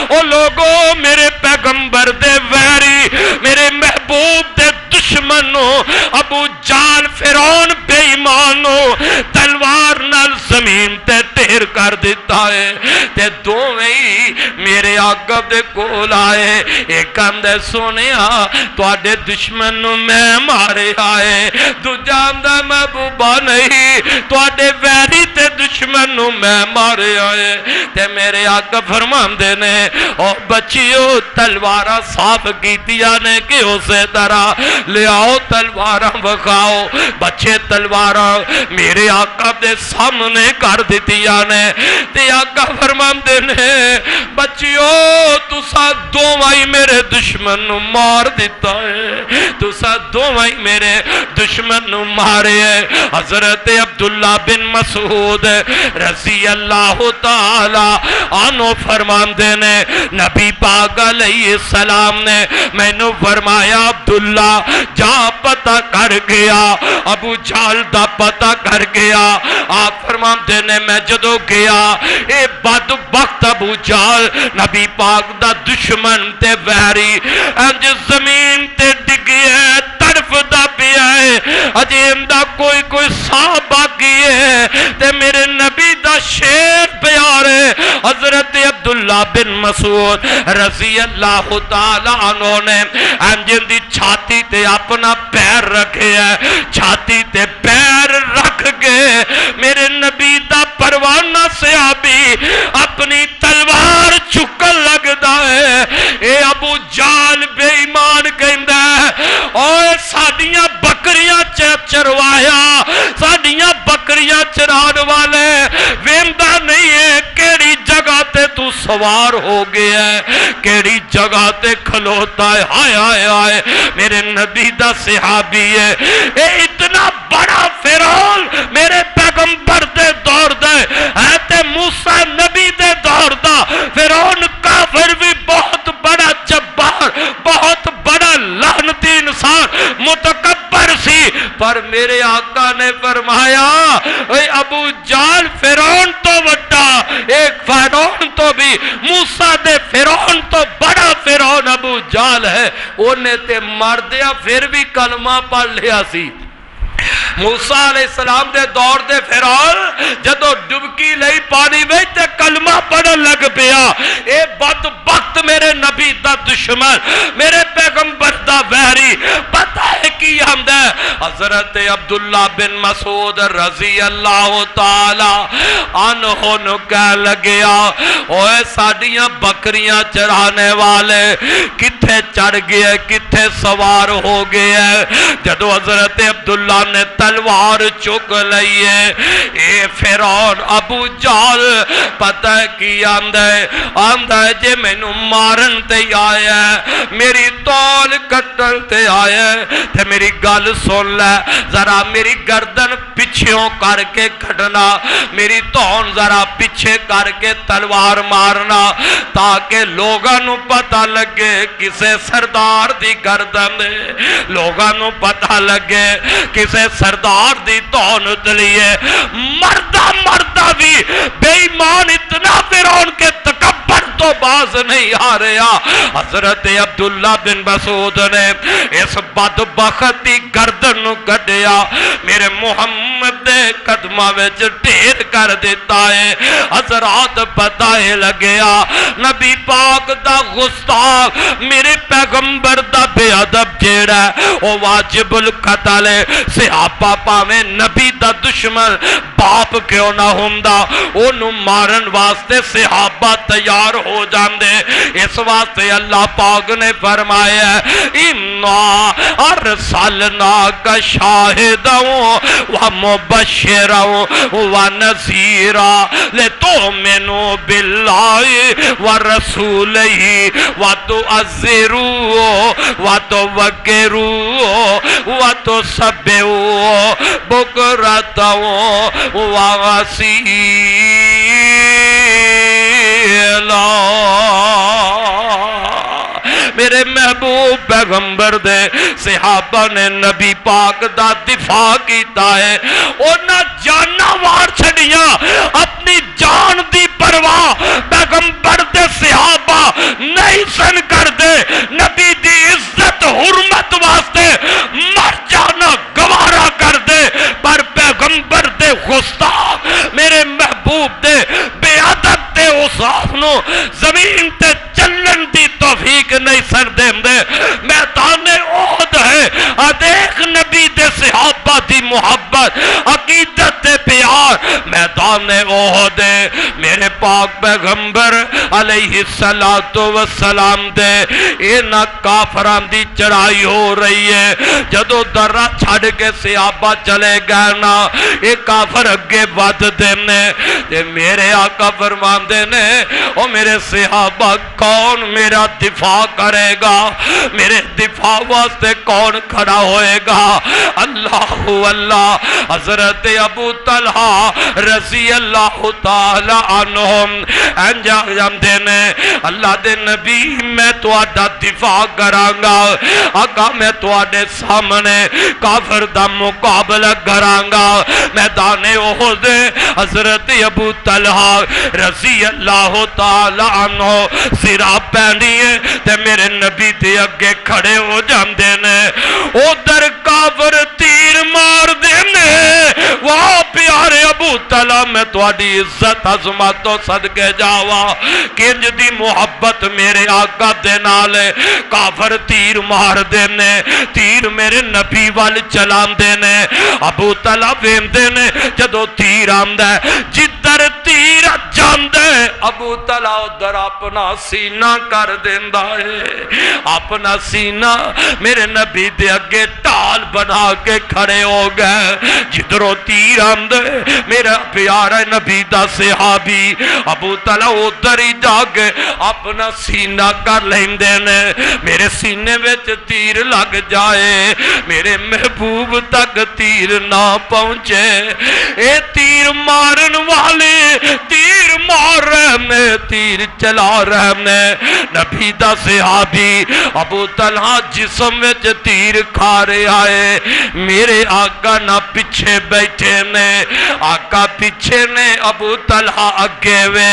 او لوگوں میرے پیغمبر دے ویری میرے محبوب دے دشمنوں ابو جال فرعون بے ایمانوں تلوار نال زمین تے ٹھیر کر دیتا ہے تے دوویں ہی میرے آقا دے کول آئے ایک اندے سونیا تواڈے دشمن نو میں مارے آئے دوجا اندے محبوبہ نہیں تواڈے ویری تے دشمن نو میں مارے آئے تے میرے آقا فرماندے نے او بچیو تلواراں صاف کیتیاں نے کہ اسے طرح لے آؤ تلواراں وکھاؤ بچے تلواراں میرے آقا دے سامنے کر دتیاں نے تے آقا فرماندے نے بچیو تسا دوویں میرے دشمن نو مار دیتا ہے تسا دوویں میرے دشمن نو مارے ہے حضرت عبداللہ بن مسعود رضی اللہ تعالی عنہ فرماندے نے نبی پاک علیہ السلام نے مینوں فرمایا عبداللہ جا پتہ کر گیا ابو جہل دا پتہ کر گیا آپ فرماندے نے میں جدو گیا اے بدبخت ابو جہل نبی پاک دا دشمن تے ویری انج زمین تے ڈگی ہے طرف دا پیا ہے عجیم دا کوئی ساہ باقی ہے تے میرے نبی دا شیر پیار ہے حضرت عبداللہ بن مسعود رضی اللہ تعالی عنہ نے انجن دی چھاتی تے اپنا پیر رکھے ہے چھاتی تے پیر رکھ کے میرے نبی دا پروانہ صحابی اپنی تلوار چکن لگدا ہے اے ابو جہل بے ایمان کہندا ہے اوے ساڈیاں بکریاں چروایا ساڈیاں بکریاں چران والے ویندا نہیں ہے کیڑی جگہ تے تو سوار ہو گیا ہے کیڑی جگہ تے کھلوتا ہے ہائے ہائے ہائے میرے نبی دا صحابی ہے اے اتنا بڑا فرعون میرے پیغمبر دے دور دے ہے تے موسیٰ نبی دے دور دا فرعون کافر بھی بہت بڑا جبار بہت بڑا لعنتی انسان متکبر سی پر میرے آقا نے فرمایا اے ابو جہل فرعون تو وڈا ایک فرعون تو بھی موسیٰ دے فرعون تو بڑا فرعون ابو جہل ہے انہیں تے مر دیا پھر بھی کلمہ پڑھ لیا سی موسیٰ علیہ السلام دے دور دے فرعون جدو ڈبکی لئی پانی میں تے کلمہ پڑھن لگ پیا اے بدبخت میرے نبی دا دشمن میرے پیغمبر دا ویری پتہ ہے کی حمد ہے حضرت عبداللہ بن مسعود رضی اللہ تعالی عنہ نو کہہ لگیا اوے ساڈیاں بکریاں چرانے والے کتھے چڑھ گئے کتھے سوار ہو گئے جدو حضرت عبداللہ نے تلوار چک لئیے اے فرعون ابو جہل پتہ کی آندہ ہے جے میں نو مارن تے آیا ہے میری تول کٹل تے آیا ہے تے میری گل سن لے ذرا میری گردن پچھوں کر کے کھڑنا میری تون ذرا پیچھے کر کے تلوار مارنا تاکہ لوگاں نو پتہ لگے کسے سردار دی گردن دے لوگاں نو پتہ لگے کسے سردار دی تون اتلیے مردہ بھی بے ایمان اتنا فرعون کے تکبر تو باز نہیں آ رہا حضرت عبداللہ بن مسعود نے اس بدبختی گردن نو کڈیا میرے محمد دے قدمہ وچ ڈھیر کر دیتا ہے حضرات پتہ لگیا نبی پاک دا گستاخ میرے پیغمبر دا بے ادب جیڑا ہے او واجب القتل ہے صحابہ پاویں نبی دا دشمن باپ کیوں نہ ہوندا اونوں مارن واسطے صحابہ تیار ہو جاندے اس واسطے اللہ پاک نے فرمایا انا ارسلناک شاہدا و مبشرا و نذیرا لتؤمنوا باللہ و رسولہ و تعزروہ و توقروہ و تسبحوہ بکرۃ و اصیلا میرے محبوب پیغمبر دے صحابہ نے نبی پاک دا دفاع کیتا ہے انہاں جانا وار چھڑیاں اپنی جان دی پرواہ پیغمبر دے صحابہ نہیں سن کر دے نبی دی عزت حرمت واسطے مر جانا گوارا کر دے پر پیغمبر دے گستاخ میرے محبوب دے بے ادب دے اوصافنو زمین تے چلن دی توفیق نہیں سر دیں دے میدان احد ہے دیکھ نبی دے صحابہ دی محبت عقیدت دے پیار میدان احد ہے میرے پاک پیغمبر علیہ السلام دے اینا کافران دی چڑھائی ہو رہی ہے جدو درہ چھڑ کے صحابہ چلے گئے نا ایک کافر اگے ود دینے تے میرے آقا فرمان دینے او میرے صحابہ کون میرا دفاع کرے گا میرے دفاع واسطے کون کھڑا ہوئے گا اللہ اللہ حضرت ابو طلحہ رضی اللہ تعالی عنہم انجام جاندے نے اللہ دے نبی میں تواڈا دفاع کرانگا آقا میں تواڈے سامنے کافر دا مقابلہ کرانگا میدان احد حضرت ابو طلحہ رضی اللہ تعالی عنہ سرا پہنیے تے میرے نبی دے اگے کھڑے ہو جاندے نے ادھر کافر تیر مار دینے واہ پیارے ابو طلحہ میں تواڈی عزت عظمت تو صدقے جاوا کنج دی محبت میرے آقا دے نالے کافر تیر مار دینے تیر میرے نبی وال چلان دینے ابو طلحہ ویندے نے جدو تیر آمدہ جدر تیر جاندے ابو طلحہ ادھر اپنا سینہ کر دیندہ ہے اپنا سینہ میرے نبی دے اگے ٹال بنا کے کھڑے ہو گئے جدرو تیر آمدے میرا پیارا نبی دا صحابی ابو طلحہ ادھر ہی جاگے اپنا سینہ کر لیندے نے میرے سینے وچ تیر لگ جائے میرے محبوب تک تیر نہ پہنچے اے تیر مارن والے تیر مار رہے میں تیر چلا رہے میں نبی دا صحابی ابو طلحہ جسم وچ تیر کھا رہے آئے میرے آقا نہ پیچھے بیٹھے نے آقا پیچھے نے ابو طلحہ اگے وے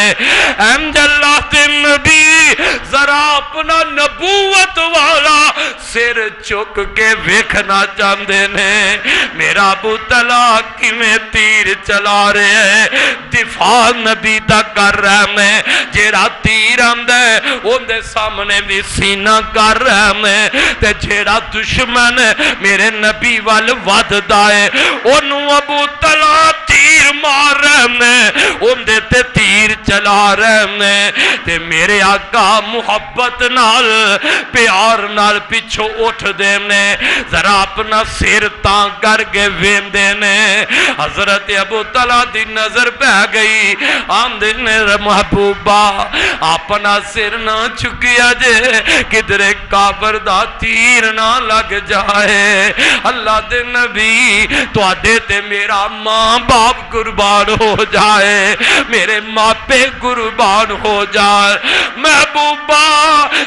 احمد اللہ تے نبی ذرا اپنا نبوت والا سر چک کے ویکھنا چاندے نے میرا ابو طلحہ کیویں تیر چلا رہے ہیں دفاع نبی دا کر رہا میں جیڑا تیر آمدہ ہے ان دے سامنے بھی سینہ کر رہا میں تے جیڑا دشمن میرے نبی وال ود دائے انہوں ابو طلحہ تیر مار رہا میں ان دے تے تیر چلا رہا میں تے میرے آقا محبت نال پیار نال پچھو اٹھ دینے ذرا اپنا سر تاں کر کے ویندے نے حضرت ابو طلحہ دی نظر پہ گئی آمدے نے محبوبہ اپنا سر نہ چکیا جے کدرے کافر دا تیر نہ لگ جائے اللہ دے نبی تو آدھے تے میرا ماں باپ قربان ہو جائے میرے ماں پہ قربان ہو جائے محبوبہ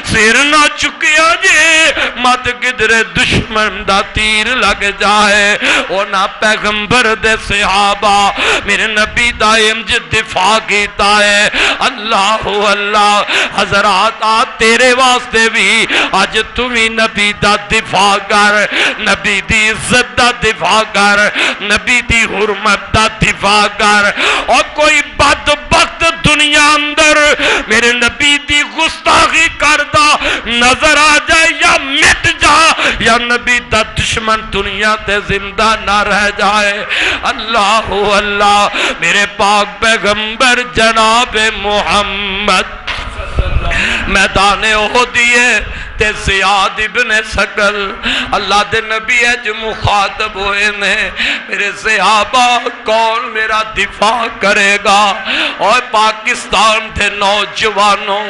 سر نہ چکیا جے مت کدرے دشمن دا تیر لگ جائے اونا پیغمبر دے صحابہ میرے نبی دائم جد دفاع کیتا ہے اللہ اللہ حضرات تیرے واسطے بھی آج تمہیں نبی دا دفاع کر نبی دی عزت دا دفاع کر نبی دی حرمت دا دفاع کر اور کوئی بدبخت دنیا اندر میرے نبی دی گستاخی کردہ نظر آ جائے یا مٹ جا یا نبی دا دشمن دنیا تے زندہ نہ رہ جائے اللہ اللہ میرے پاک پیغمبر جناب محمد میدان احدیے تے زیاد ابن ثقل اللہ دے نبی اج مخاطب ہوئے نے میرے صحابہ کون میرا دفاع کرے گا اور پاکستان دے نوجوانوں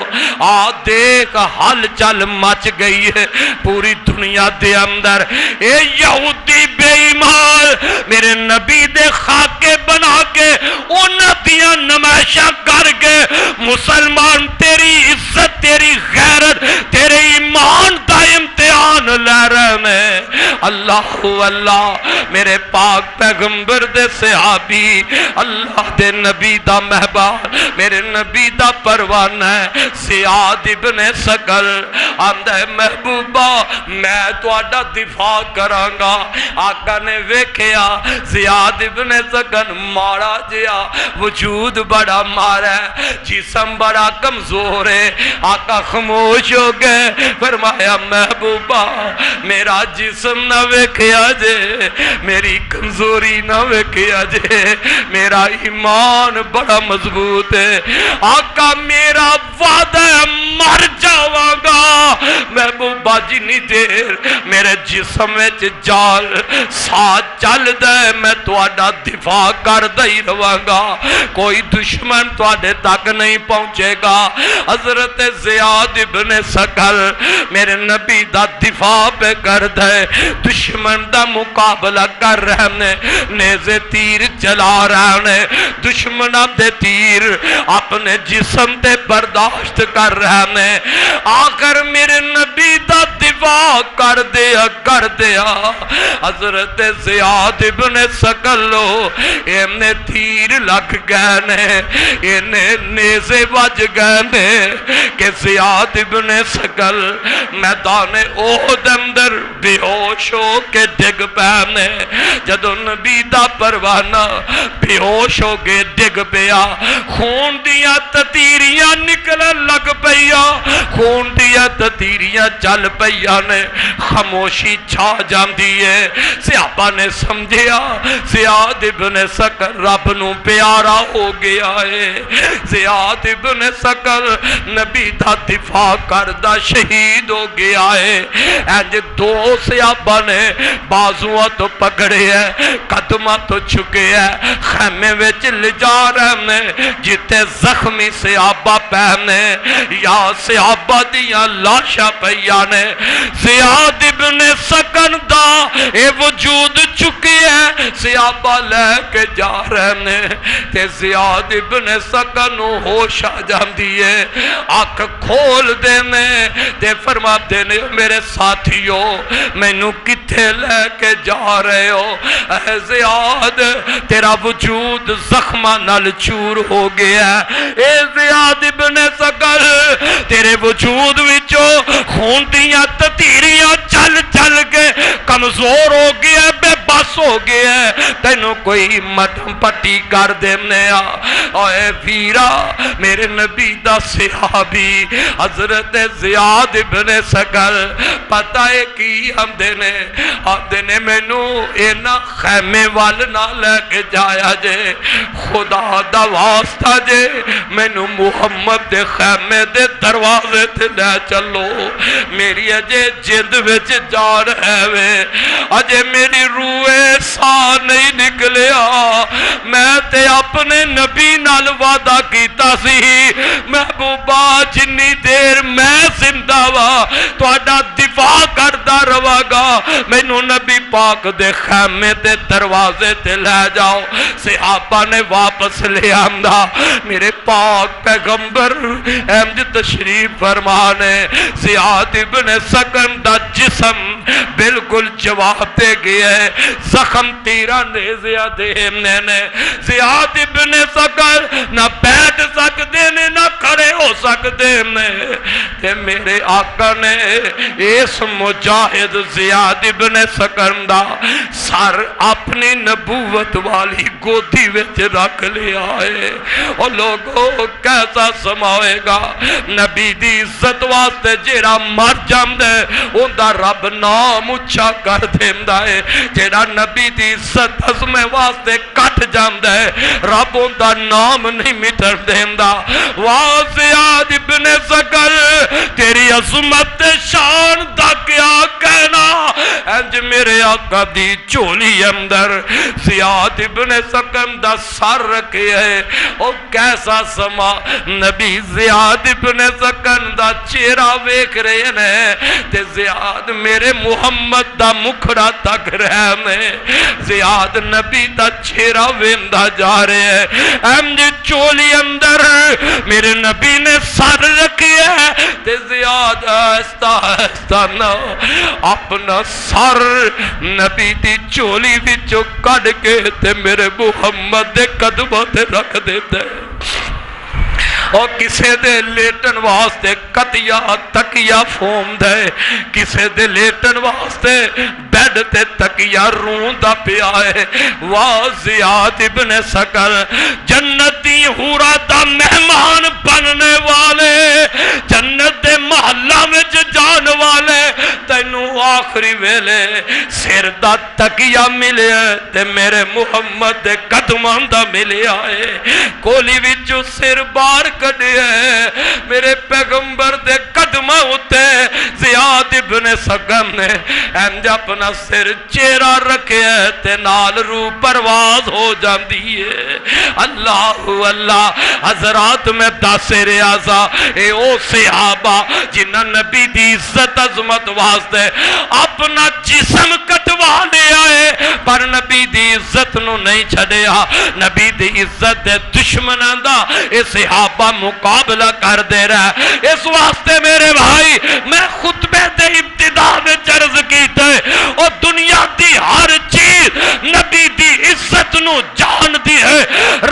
دیکھ حل چل مچ گئی ہے پوری دنیا دے اندر اے یہودی بے ایمان میرے نبی دے خاکے بنا کے انہاں دیاں نمائشاں کر کے مسلمان تیری عزت تیری غیرت تیرے ایمان دا امتحان لے رہے میں اللہ اللہ میرے پاک پیغمبر دے صحابی اللہ دے نبی دا محبان میرے نبی دا پروانہ ہے زیاد ابن ثقل آندہ محبوبہ میں تو آڈا دفاع کرانگا آقا نے ویکھیا زیاد ابن ثقل مارا جیا وجود بڑا مارا ہے جسم بڑا کمزور ہے آقا خاموش ہو گئے فرمایا محبوبہ میرا جسم نہ ویکھیا جے میری کمزوری نہ ویکھیا جے میرا ایمان بڑا مضبوط ہے آقا میرا وعدہ مر جاواں گا محبوبہ جنی دیر میرے جسم وچ جال ساتھ چل دے میں تواڈا دفاع کر دئی رہواں گا کوئی دشمن تواڈے تک نہیں پہنچے گا حضرت زیاد ابن ثقل میرے نبی دا دفاع پہ کر دے دشمن دا مقابلہ کر رہے نے، نیزے تیر چلا رہے نے، دشمنہ دے تیر اپنے جسم تے برداشت کر رہے نے، آخر میرے نبی دا دفاع کر دیا حضرت زیاد ابن ثقلو انہیں تیر لگ گئے نے، انہیں نیزے بج گئے نے کہ زیاد ابن ثقل میدان احد اندر بے ہوش ہو کے ڈگ پے، جدو نبی دا پروانہ بے ہوش ہو کے ڈگ پیا، خون دیا تتیریاں نکلن لگ پیا، خون دیا تتیریاں چل پیا نے، خاموشی چھا جاندی ہے۔ صحابہ نے سمجھیا زیاد ابن ثقل رب نو پیارا ہو گیا ہے، زیاد ابن ثقل نبی دا دفاع کردہ شہید ہو گیا ہے۔ اینج دو صحابہ نے بازوਆਂ تو پکڑے ہے، قدمہ تو چکے ہے، خیمے وچ لے جا رہے ہیں جتے زخمی صحابہ پہنے یا صحابہ دیاں لاشا پیا نے۔ زیاد ابن ثقل دا اے وجود چکی ہے، صحابہ لے کے جا رہے ہیں تے زیاد ابن ثقل نو ہوش آ جاندی ہے، آنکھ کھول دینے تے فرما دینے میرے ساتھیو مینوں کتھے لے کے جا رہے ہو؟ اے زیاد تیرا وجود زخمہ نال چور ہو گیا ہے، اے زیاد ابن ثقل تیرے وجود وچوں خون دیاں تتیریاں چل چل کے کمزور ہو گیا ہے، بے بس ہو گیا ہے، تینوں کوئی مٹم پٹی کر دینے اے ویرا میرے نبی دا صحابی حضرت زیاد ابن ثقل پتہ ہے کی ہم دینے مینو اینا خیمے وال نہ لے کے جایا جے، خدا دا واسطہ جے مینو محمد دے خیمے دے دروازے تے لے چلو، میری اجے جند وچ جا رہے وے، اجے میری روح سا نہیں نکلیا، میں تے اپنے نبی نال وعدہ کیتا سی محبوبہ جنی دیر میں زندہ وا تہاڈا دفاع کردا رہا گا، مینوں نبی پاک دے خیمے دے دروازے تے لے جاؤ۔ صحابہ نے واپس لے آندا، میرے پاک پیغمبر احمد تشریف فرمانے زیاد ابن ثقل دا جسم بالکل جواب دے گیا ہے، زخم تیرا نیزیا دے نے، زیاد ابن ثقل نہ بیٹھ سکتے نے نہ کھڑے ہو سکتے نے، تے میرے آقا نے اس مجاہد زیاد ابن ثقل دا سر اپنی نبوت والی گودی وچ رکھ لیا ہے۔ اور لوگوں کیسا سماوے گا نبی دی عزت واسطے جیڑا مر جاندے اوندا رب نام اچھا کر دیندا ہے، جیڑا نبی دی عزت عظمے واسطے کٹ جاندے رب اوندا نام نہیں مٹن دیندا۔ واہ زیاد ابن ثقل تیری عظمت شان دا کیا کہنا، انج میرے آقا دی چولی اندر زیاد ابن ثقل دا سر رکھے ہے، او کیسا سما نبی زیاد ابن ثقل دا چہرہ ویکھ رہے ہیں تے زیاد میرے محمد دا مکھڑا تک رہے میں، زیاد نبی دا چہرہ ویندا جا رہے ہیں، انج چولی اندر میرے نبی نے سر رکھے ہے تے زیاد آہستہ آہستہ نہ اپنا سر نبی دی چولی وچوں کڈ کے تے میرے محمد دے قدموں تے رکھ دیتے اور کسے دے لیٹن واسطے کتیا تکیا فوم دے، کسے دے لیٹن واسطے بیڈ تے تکیا روندا پیا ہے۔ واہ زیاد ابن ثقل جنتی حورا دا مہمان بننے والے، جنت دے محلہ وچ جان والے، تینوں آخری ویلے سر دا تکیا ملے تے میرے محمد دے قدماں دا ملیا ہے، کولی وچوں سر بار کڈے میرے پیغمبر دے قدماں اتے زیاد ابن ثقل نے انج اپنا سر چہرہ رکھے تے نال روح پرواز ہو جاندی ہے۔ اللہ اللہ حضرات میں دس ریاضہ اے او صحابہ جنہاں نبی دی عزت عظمت واسطے واسطے اپنا جسم کٹوا لیا ہے پر نبی دی عزت نو نہیں چھڑیا. نبی دی عزت دے دشمناں دا اے صحابہ مقابلہ کر دے رہا ہے. اس واسطے میرے بھائی میں خطبے دے ابتدا میں عرض کیتا ہے اور دنیا دی ہر چیز نبی دی عزت نو جان دی ہے.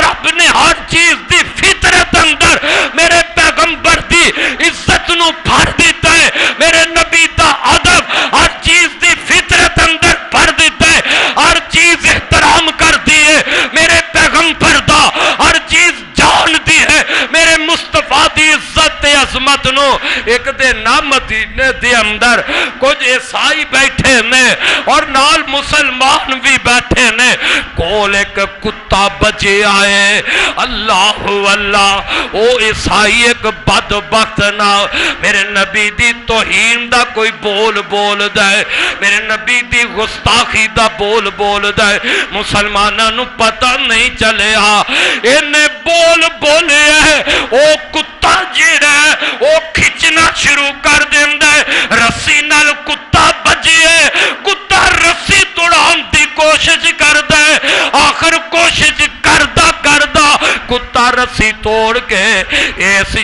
رب نے ہر چیز دی فطرت اندر میرے پیغمبر دی عزت نو بھر دیتا ہے. میرے نبی دا ادب ہر چیز دی فطرت اندر بھر دیتا ہے. ہر چیز احترام کر دی ہے میرے پیغمبر دا, ہر چیز جان دی ہے میرے مصطفیٰ دی عزت تے عظمت نو. ایک دے نام مدینے دے اندر کچھ عیسائی بیٹھے نے اور نال مسلمان بھی بیٹھے نے. کول ایک کتا بجے آئے. اللہ اللہ او عیسائی ایک بدبخت نہ میرے نبی دی توہین دا کوئی بول دے, میرے نبی دی گستاخی دا بول دے. مسلماناں نو پتہ نہیں چلیا انہیں بولے ہے. او کتا جیڑا ہے او کھچنا شروع کر دیندا ہے. رسی نال کتا بجے, کتا رسی توڑان دی کوشش کردا ہے. آخر کوشش کردا کتا رسی توڑ کے اس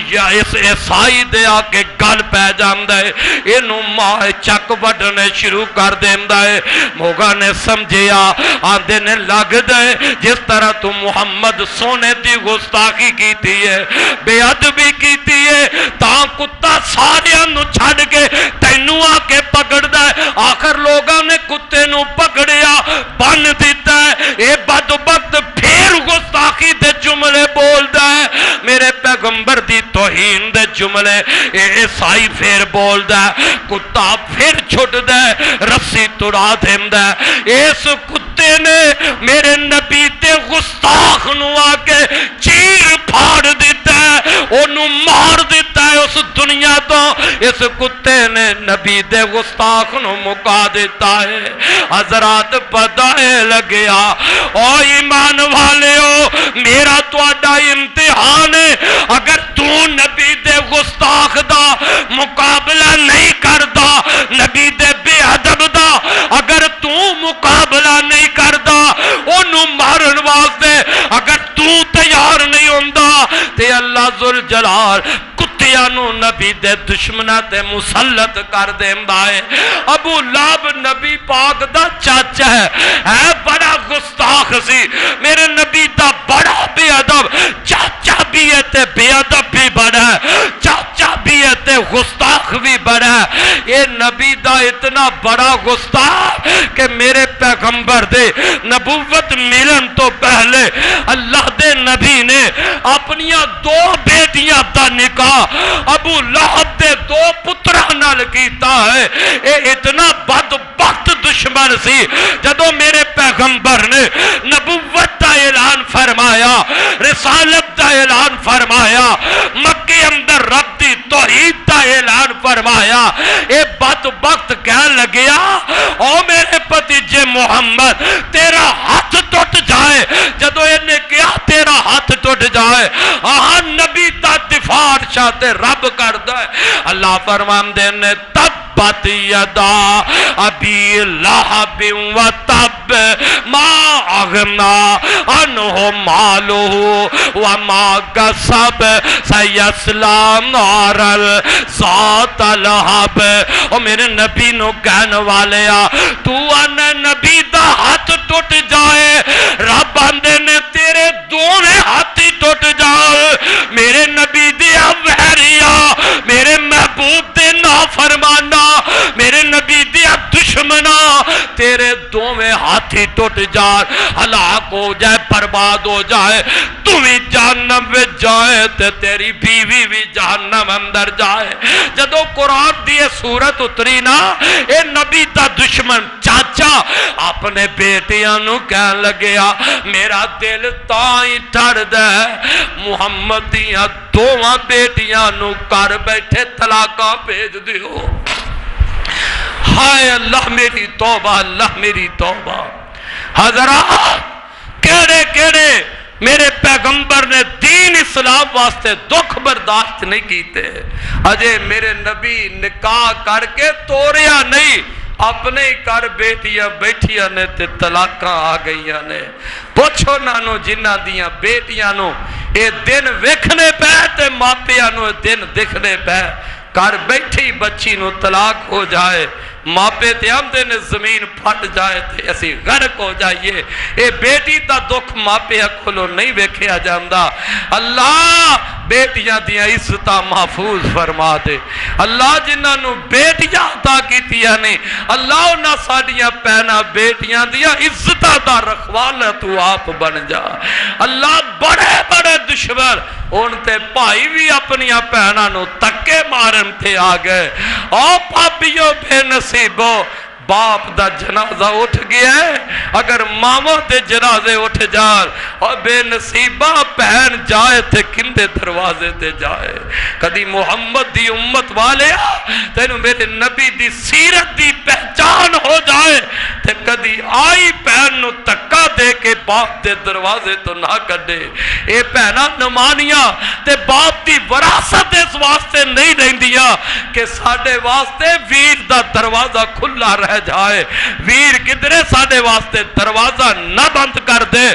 عیسائی دے آ کے گل پہ جاندا ہے. اینو ماں چک وڈنے شروع کر دیندا ہے. موگا نے سمجھیا آندے نے لگدا ہے جس طرح تو محمد سونے دی گستاخی کیتی ہے, بے ادبی کیتی ہے, تاں کتا ساریاں نو چھڑ کے تینوں آ کے پکڑدا ہے. آخر لوگاں نے کتے نو پکڑیا بن دیتا ہے. اے بدبخت پھر گستاخی دے جملے بولدا ہے, میرے پیغمبر دی توہین دے جملے. اے عیسائی پھر بولدا ہے, کتا پھر چھٹدا ہے, رسی توڑا دیندا ہے. اس کتے نے میرے نبی تے گستاخ نو آ کے چیر پھاڑ دیتا ہے, انہوں مار دیتا ہے اس دنیا تو. اس کتے نے نبی دے گستاخ نو مکا دیتا ہے. حضرات پتہ لگیا او ایمان والے ہو میرا تواڈا امتحان ہے. اگر تو نبی دے گستاخ دا مقابلہ نہیں کردا, نبی دے بے ادب دا اگر تو مقابلہ نہیں کردا, انہوں مارن واسطے اگر تو تیار نہیں ہوندا تے اللہ ذوالجلال کتیاں نو نبی دے دشمنہ تے مسلط کر دیندا ہے. ابو لہب نبی پاک دا چاچا ہے بڑا گستاخ سی. میرے نبی دا بڑا بے ادب, چاچا بھی ہے تے بے ادب بھی بڑا ہے, چاچا بھی ہے تے گستاخ بھی بڑا ہے. یہ نبی دا اتنا بڑا گستاخ کہ میرے پیغمبر دے نبوت ملن تو پہلے اللہ دے نبی نے اپنیاں 2 بیٹیاں دا نکاح ابو لہب دے 2 پتراں نال کیتا ہے. اے اتنا بدبخت دشمن سی. جدو میرے پیغمبر نے نبوت دا اعلان فرمایا, رسالت دا اعلان فرمایا, مکے اندر رب دی توحید دا اعلان فرمایا, اے بدبخت کہنے لگیا او میرے بھتیجے محمد تیرا ہاتھ ٹوٹ جائے. جدو انہیں کیا تیرا ہاتھ ٹوٹ جائے, آہاں نبی دا دفاع چاہتے رب کردا ہے. اللہ فرماندے نے تبت یدا ابی لہب و تب ما اغنا عنہ مالہ وما کسب سیصلی نارا ذات لہب. او میرے نبی نو کہنے والے تو آنے نبی دا ہاتھ ٹوٹ جائے, رب آندے نے تیرے دونے ہاتھی ٹوٹ جائے. میرے نبی دیا وحریہ, میرے محبوب دے نافرمانا, میرے نبی دیا دشمنا, تیرے دونے ہاتھی ٹوٹ جائے, ہلاک ہو جائے, برباد ہو جائے. تمہیں جہنم میں جائے تے تیری بیوی بھی جہنم اندر جائے. جدو قرآن دی سورت اتری نا, اے نبی دا دشمن چاچا اپنے بیٹیاں نو کہن لگیا میرا دل تائیں ٹھڑ دے, محمد دیاں 2 بیٹیاں نو کر بیٹھے طلاقاں بھیج دیو. ہائے اللہ میری توبہ, اللہ میری توبہ. حضرات کیڑے کیڑے میرے پیغمبر نے دین اسلام واسطے دکھ برداشت نہیں کیتے، اجے میرے نبی نکاح کر کے توڑیا نہیں، اپنے ہی کر بیٹیاں بیٹھیاں نے تے طلاقاں آ گئیاں نے۔ پوچھو نانو جنہ دیاں بیٹیاں نو اے دن ویکھنے پہ تے ماپیاں نو اے دن دکھنے پہ، کر بیٹھی بچی نو طلاق ہو جائے، ماپے تے آمدے نے زمین پھٹ جائے تے اسی غرق ہو جائیے، اے بیٹی دا دکھ ماپے کھولو نہیں ویکھیا جاندا۔ اللہ بیٹیاں دیاں عزتاں محفوظ فرما دے، اللہ جنہاں نو بیٹیاں عطا کیتیاں نے، اللہ انہاں ساڈیاں پینا بیٹیاں دیاں عزتاں دا رکھوالا تو آپ بن جا۔ اللہ بڑے بڑے دشمن ان تے بھائی بھی اپنی پینا نو تکے مارن تے آ گئے۔ او پاپیوں بے نصیبو، باپ دا جنازہ اٹھ گیا ہے، اگر ماما دے جنازے اٹھ جان، اور بے نصیبہ بہن جائے تے کندے دروازے تے جائے۔ کدی محمد دی امت والے تینو میرے نبی دی سیرت دی پہچان ہو جائے تے کدی آئی بہن نو تکا دے کے باپ دے دروازے تو نہ کڈے۔ اے بہناں نمانیاں تے باپ دی وراثت اس واسطے نہیں رہندیاں کہ ساڈے واسطے ویر دا دروازہ کھلا رہ جائے، ویر کدرے ساڈے واسطے دروازہ نہ بند کر دے۔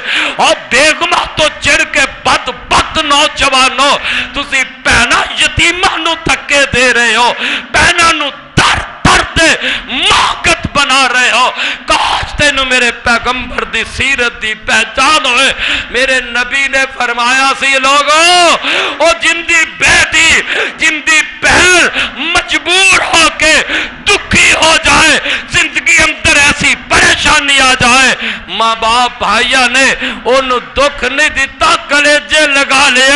اور بیگمہ تو چڑھ کے بد بد نوجوانو تسی پہنا یتیمہ نو تکے دے رہے ہو، پہنا نو در در دے ماکت بنا رہے ہو۔ کاش تینو میرے پیغمبر دی سیرت دی پہچان ہوئے۔ میرے نبی نے فرمایا سی لوگوں، او جن دی بیٹی جن دی بہن مجبور ہو کے دکھی ہو جائے، زندگی اندر ایسی پریشانی آ جائے، ماں باپ بھائیہ نے انہوں دکھ نہیں دیتا، کلیجے لگا لے،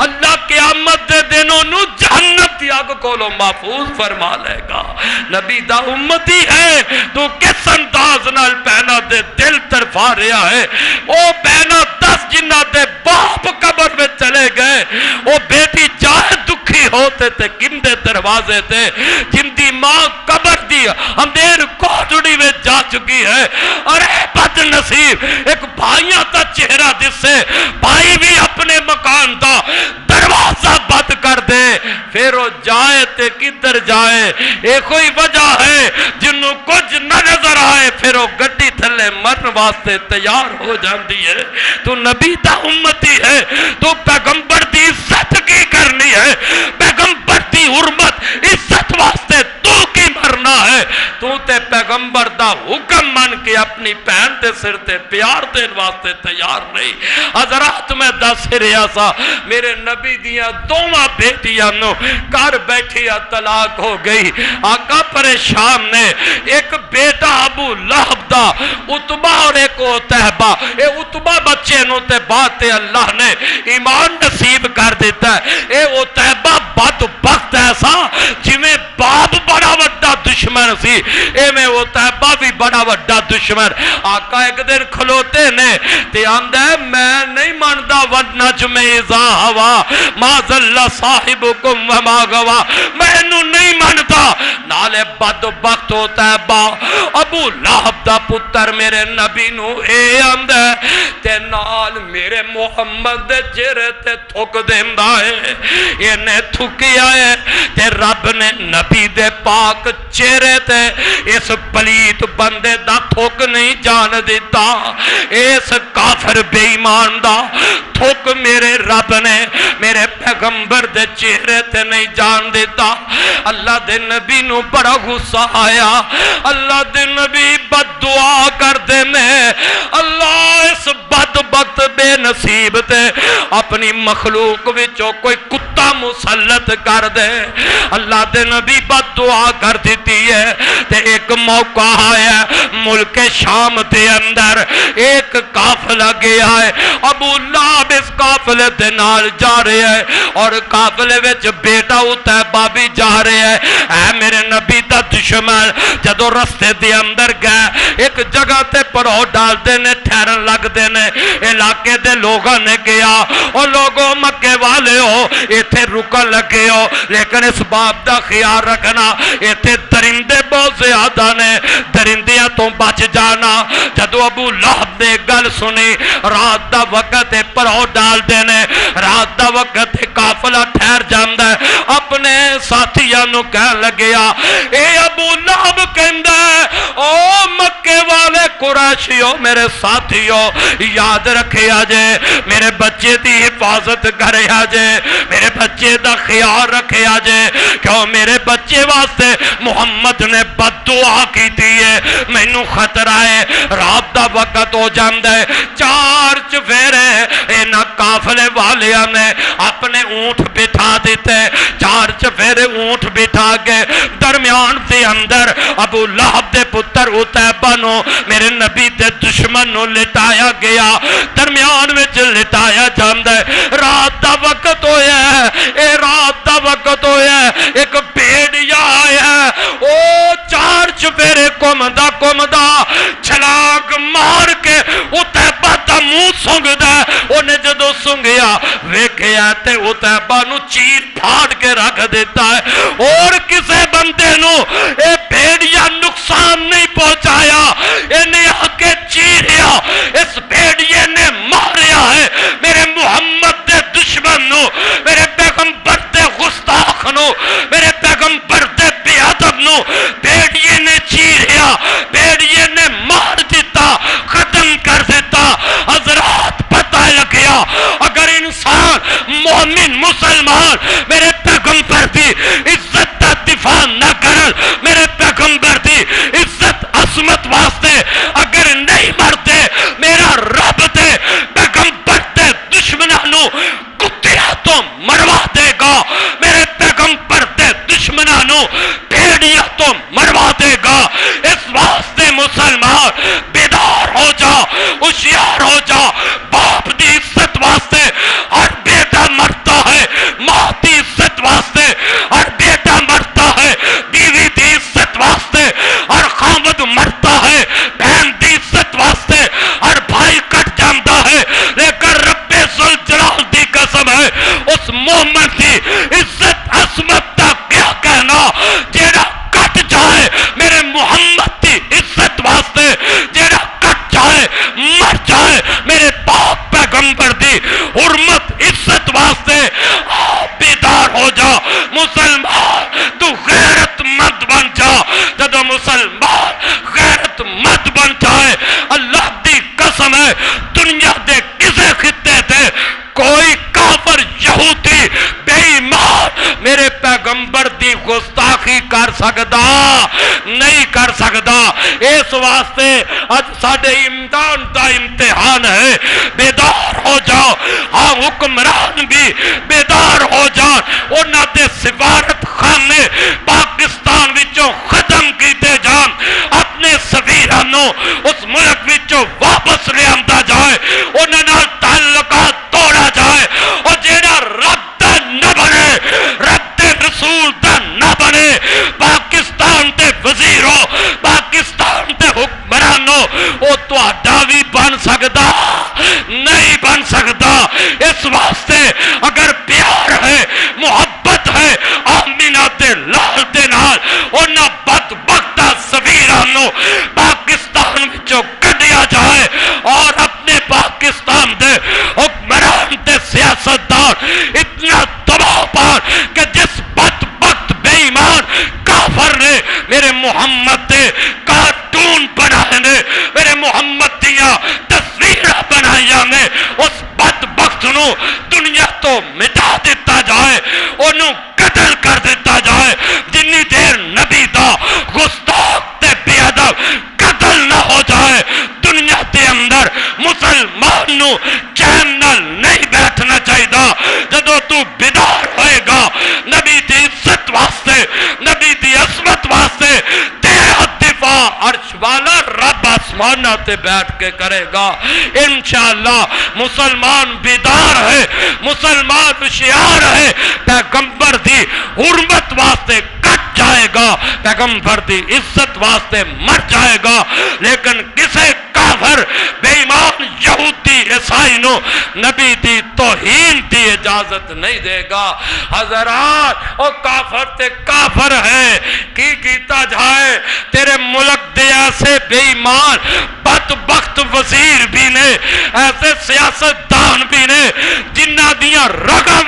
اللہ قیامت دے دن انہوں جہنم دی آگ کولو محفوظ فرما لے گا۔ نبی دا امتی ہے تو کس انداز نال پہنا دے دل طرفا رہا ہے۔ او پہنا 10 جنہ دے باپ قبر میں چلے گئے، او بیٹی چاہے دکھی ہوتے تے کندے دروازے تے، جن دی ماں قبر دی اندیر کوٹڑی میں جا چکی ہے۔ ارے بد نصیب، ایک بھائیاں تا چہرہ جس سے بھائی بھی اپنے مکان دا دروازہ بند کر دے، پھر وہ جائے تے کدھر جائے۔ ایک کوئی وجہ ہے جنہوں کچھ نہ نظر آئے، پھر وہ گڈی تھلے مرن واسطے تیار ہو جاندی ہے۔ تو نبی دا امتی ہے، تو پیغمبر دی عزت کی کرنی ہے، پیغمبر دی حرمت عزت واسطے تو کی مرنا ہے۔ تو تے پیغمبر دا حکم من کے اپنی پہن تے سر تے پیار دین واسطے تیار نہیں۔ حضرات میں دس رہا سا، میرے نبی دیاں دوواں بیٹیاں نو کر بیٹھیا طلاق ہو گئی۔ آقا پریشان نے، ایک بیٹا ابو لہب دا عتبہ اور ایک عتیبہ، اے عتبہ بچے نو تے بات اللہ نے ایمان نصیب کر دیتا ہے۔ اے عتیبہ بدبخت ایسا جویں باپ بڑا وڈا دشمن سی، اے میں عتیبہ بھی بڑا وڈا دشمن۔ آقا ایک دن کھلوتے نے تے آندہ ہے میں نہیں ماندا والنجم اذا ہوا ما ضل صاحبکم وما غوا، میں انہوں نہیں مانتا۔ نالے بدبخت عتیبہ ابو لہب دا پتر میرے نبی نو اے آندہ ہے تے نال میرے محمد دے چہرے تے تھک دیندا ہے، انہیں تھکیا ہے تے رب نے نبی دے پاک چہرے تے اس پلیت بندے دا تھک نہیں جان دیتا، اس کافر بے ایمان دا تھک میرے رب نے میرے پیغمبر دے چہرے تے نہیں جان دیتا۔ اللہ دے نبی نو بڑا غصہ آیا، اللہ دے نبی بد دعا کر دے میں، اللہ اس بدبخت بے نصیب تے اپنی مخلوق وچوں کوئی کتا مسلط کر دے۔ اللہ دے نبی بد دعا کر دیتی ہے تے ایک موقع آیا ملک شام دے اندر ایک قافلہ گیا ہے، ابو لہب اس قافلے دے نال جا رہے ہیں اور قافلے وچ بیٹا عتیبہ بھی جا رہے ہیں۔ اے میرے نبی دا دشمن جدو رستے دے اندر گئے ایک جگہ تے پڑو ڈال دینے ٹھہرن لگ دینے، علاقے دے لوگوں نے کیا اور لوگوں مکے والے ہو ایتھے رکن لگے ہو، لیکن اس بات دا خیال رکھنا ایتھے درندے بہت زیادہ نے، درندیاں تو بچ جانا۔ جدو ابو لہب نے گل سنی رات دا وقت پرو ڈال دینے، رات دا دا وقت قافلہ ٹھہر جاندا ہے اپنے ساتھیاں نو کہن لگیا اے ابو لہب کہندا ہے او مکے والے قریشیو میرے ساتھیو یاد رکھیا جے میرے بچے دی حفاظت کریا جے میرے بچے دا خیال رکھیا جے کیوں میرے بچے واسطے محمد نے بد دعا کی ہے مینو خطرہ ہے رات دا وقت ہو جاندا ہے چار چفیرے اینا قافلے والیاں نے اپنے اونٹ بٹھا دیتے چار چفیرے اونٹ بٹھا کے درمیان دے اندر ابو لہب دے پتر عتیبہ نو میرے نبی دے دشمن نو لٹایا گیا درمیان وچ لٹایا جاندا ہے رات دا وقت ہویا ہے اے رات دا وقت ہویا ہے ایک بھیڑیا آیا ہے او چار چفیرے کمدا چھلاک مار کے عتیبہ دا منہ سونگدا اونے جدو سونگیا ویکھیا تے عتیبہ نو چیر پھاڑ کے رکھ دیتا ہے اور کسے بندے نو اے بھیڑیا نقصان نہیں پہنچایا انہیں آ کے چیریا اس بھیڑیے نے ماریا ہے میرے محمد دے دشمن نو میرے پیغمبر دے گستاخ نو میرے پیغمبر دے بے ادب نو بھیڑیے نے چیریا بھیڑیے نے مار دیتا ختم کر دیتا حضرات پتہ لگیا اگر انسان مومن مسلمان میرے پیغمبر دی عزت دا دفاع نہ کرل میرے پیغمبر دی عزت عظمت واسطے اگر نہیں مرتے میرا رب دے پیغمبر دے دشمنوں نو کتیا تو مروا دے گا میرے پیغمبر دے دشمنوں نو بھیڑیا تو مروا دے گا اس واسطے مسلمان بیدار ہو جا ہوشیار ہو جا باپ دی عزت واسطے ہر بیٹا مرتا ہے ماں دی عزت واسطے ہر بیٹا مرتا ہے بیوی دی عزت واسطے ہر خامد مرتا ہے بہن دی عزت واسطے ہر بھائی کٹ جاندا ہے لیکن رب ذوالجلال دی قسم ہے اس مومن دی عزت عظمت دا کیا کہنا جیڑا کٹ جائے میرے محمد دی عزت واسطے جیڑا کٹ جائے مر جائے میرے پاک پیغمبر دی حرمت عزت واسطے بیدار ہو جا مسلمان تو غیرت مند بن جا جدو مسلمان غیرت مند بن جائے اللہ دی قسم ہے دنیا دے کسے خطے تے کوئی کافر یہودی بے ایمان میرے پیغمبر دی گستاخی کر سکدا نہیں کر سکدا اس واسطے اج ساڈے امتحان دا امتحان ہے بیدار ہو جاؤ ہاں حکمران بھی بیدار ہو جان انہاں دے سفارت خانے پاکستان وچوں ختم کیتے جان اپنے سفیراں نو اس ملک وچوں واپس لے آندا جائے انہاں نال تعلقات توڑا جائے اور جیڑا رب دا نہ بنے رب دے رسول دا نہ بنے پاکستان دے وزیروں پاکستان دے حکمرانوں وہ تہاڈا بھی بن سکدا نہیں بن سکدا اس واسطے اگر پیار ہے محبت ہے آمینہ دے لال دے نال انہاں بدبختہ سفیراں پاکستان وچوں کڈیا جائے اور اپنے پاکستان دے حکمران دے سیاستدان اتنا دباؤ پان کہ جس بدبخت بے ایمان کافر نے میرے محمد دے کارٹون بنائے نے میرے محمد دیا تصویریں بنائیاں نے اس بدبخت نو دنیا تو مٹا دیتا جائے انہوں قتل کر دیتا جائے جنی دیر نبی دا گستاخ تے بے ادب قتل نہ ہو جائے دنیا دے اندر مسلمان نو چین نال نہیں بیٹھنا چاہیے جدو تو بیدار ہوئے گا نبی دی عزت واسطے نبی دی عظمت واسطے تیرا دفاع عرش والا رب آسمانہ تے بیٹھ کے کرے گا انشاءاللہ مسلمان بیدار ہے مسلمان ہوشیار ہے پیغمبر دی حرمت واسطے کٹ جائے گا پیغمبر دی عزت واسطے مر جائے گا لیکن کسے کافر بے ایمان یہودی عیسائی نو نبی دی توہین دی اجازت نہیں دے گا حضرات او کافر تے کافر ہے کی کیتا جائے تیرے ملک دے ایسے بے ایمان بدبخت وزیر بھی نے ایسے سیاستدان بھی نے جنہ دیاں رگاں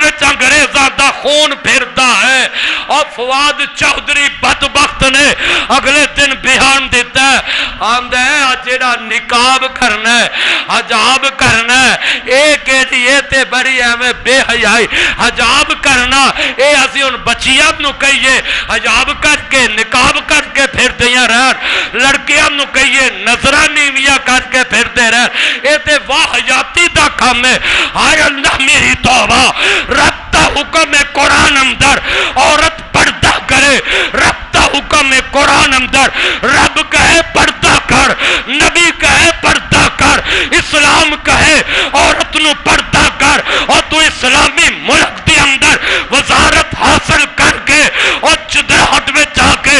فواد چودھری بدبخت نے اگلے دن بیان دیتا ہے آمدہ ہے جیڑا نقاب کرنا ہے حجاب کرنا ہے ایک یہ تے بڑی ہمیں بے حیائی حجاب کرنا اے اسی ان بچیاں نو کہیے حجاب کر کے نقاب کر کے پھر دیاں رہن لڑکیاں نو کہیے نظرانیویاں کر کے پھر دے رہن اے تے واحیاتی دا کام ہے آئے اللہ میری توبہ رب دا حکم ہے قرآن اندر عورت پردہ کرے رب دا حکم ہے قرآن اندر رب کہے پردہ کر نبی کہے پردہ کر اسلام کہے عورت نو پردہ کر اور تو اسلامی ملک دے اندر وزارت حاصل کر کے اور چدراہٹ میں جا کے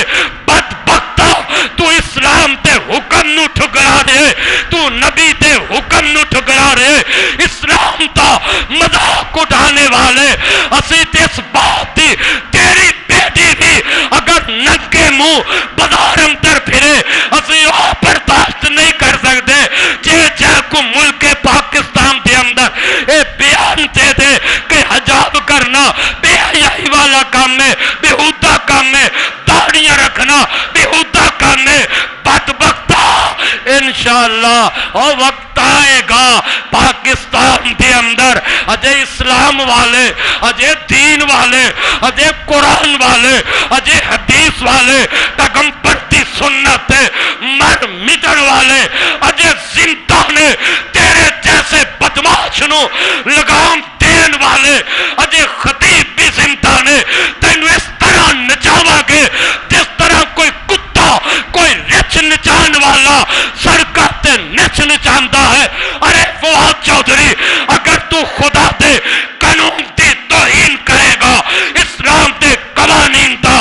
بدبختہ تو اسلام دے حکم نو ٹھکرا رہے تو نبی دے حکم نو ٹھکرا رہے اسلام دا مذاق اٹھانے والے اسی اس بات دی تیری بیٹی بھی اگر ننگے منہ بازار اندر پھرے اسی وہ برداشت نہیں کر سکتے جے کو ملک پاکستان دے اندر اے بیان دے دے کہ حجاب کرنا بے حیائی والا کام ہے بےہودہ کام ہے داڑیاں رکھنا بےہودہ کام ہے بدبختہ انشاءاللہ اور وقت آئے گا پاکستان دے اندر اجے اسلام والے اجے دین والے اجے قرآن والے اجے حدیث والے پیغمبر دی سنت مر مٹن والے اجے زندہ نے تیرے جیسے بدماش نو لگام دین والے اجے خطیب بھی زندہ نے تینو اس طرح نچاوا گے جس طرح کوئی کتا کوئی رچ نچان والا سرکار تے نچ نچاندہ ہے ارے فواد چودھری اگر تو خدا دے قانون دی توہین کرے گا اسلام دے قوانین دا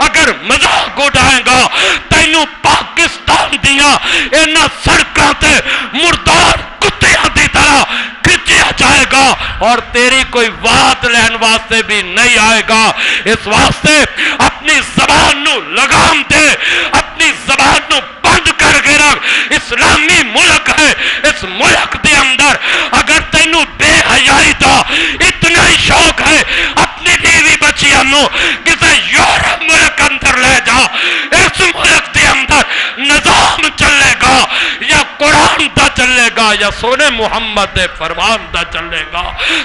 اگر مذاق اٹھائے گا تینو پاکستان دیا اینا سڑکاں تے مردار کتیاں دی طرح کھچیا جائے گا اور تیری کوئی بات لہن واسطے بھی نہیں آئے گا اس واسطے اپنی زبان نو لگام دے اپنی زبان نو بند کر کے رکھ اسلامی ملک ہے اس ملک دے اندر اگر تینو بے حیائی دا اتنا ہی شوق ہے اپنی بیوی بچیاں نو کسے یورپ ملک اندر لے جا اس ملک دے اندر نظام چلے گا یا قرآن دا چلے گا یا سونے محمد دے فرمان دا چلے گا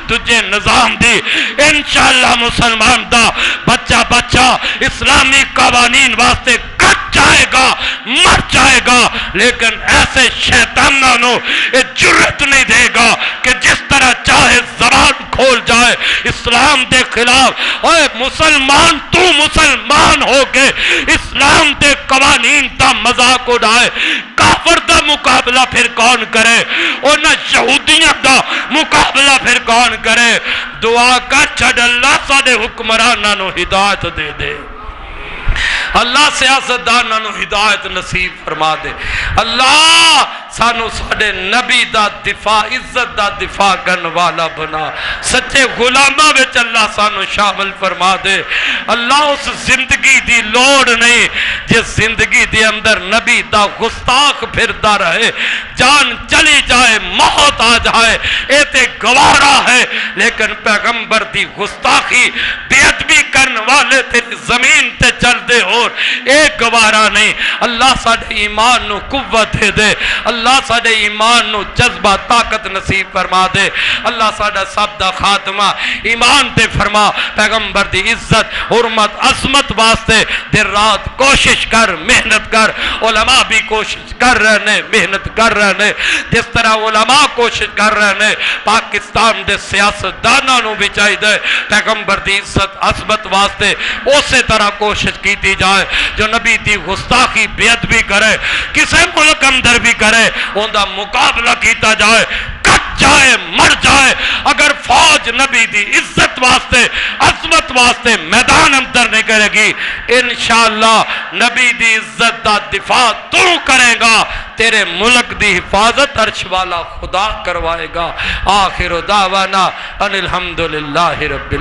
تجھے نظام دی انشاءاللہ مسلمان دا بچہ اسلامی قوانین واسطے کٹ جائے گا مر جائے گا لیکن ایسے شیطانوں یہ جرت نہیں دے گا کہ جس طرح چاہے زبان کھول جائے اسلام دے خلاف اوے مسلمان تو مسلمان ہو کے اسلام دے قوانین دا مذاق اڑائے کافر دا مقابلہ پھر کون کرے اور نہ یہودیاں دا مقابلہ پھر کون کرے دعا کر چھڑ اللہ ساڑے حکمرانہ نو ہدایت دے دے اللہ سیاستداناں نو ہدایت نصیب فرما دے اللہ سانو ساڑے نبی دا دفاع عزت دا دفاع کرن والا بنا سچے غلامہ وچ اللہ سانو شامل فرما دے اللہ اس زندگی دی لوڑ نہیں جس زندگی دی اندر نبی دا گستاخ پھردا رہے جان چلی جائے موت آ جائے اے تے گوارا ہے لیکن پیغمبر دی گستاخی بے ادبی کرن والے تیری زمین تے چل دے اور ایک گوارا نہیں اللہ ساڑے ایمان نو قوت دے اللہ ساڑے ایمان نو جذبہ طاقت نصیب فرما دے اللہ ساڑا سب دا خاتمہ ایمان تے فرما پیغمبر دی عزت حرمت عظمت واسطے دیر رات کوشش کر محنت کر علماء بھی کوشش کر رہنے محنت کر رہنے جس طرح علماء کوشش کر رہنے پاکستان دے سیاست دانہ نو بھی چاہی دے پیغمبر دی عزت عظمت واسطے اسی طرح کوشش کیتی جائے جو نبی دی گستاخی بے ادبی کرے کسے ملک اندر بھی کرے ان دا مقابلہ کیتا جائے کٹ جائے مر جائے اگر فوج نبی دی عزت واسطے عظمت واسطے میدان اندر نہیں کرے گی انشاءاللہ نبی دی عزت دا دفاع تو کرے گا تیرے ملک دی حفاظت عرش والا خدا کروائے گا آخر دعوانا ان الحمدللہ رب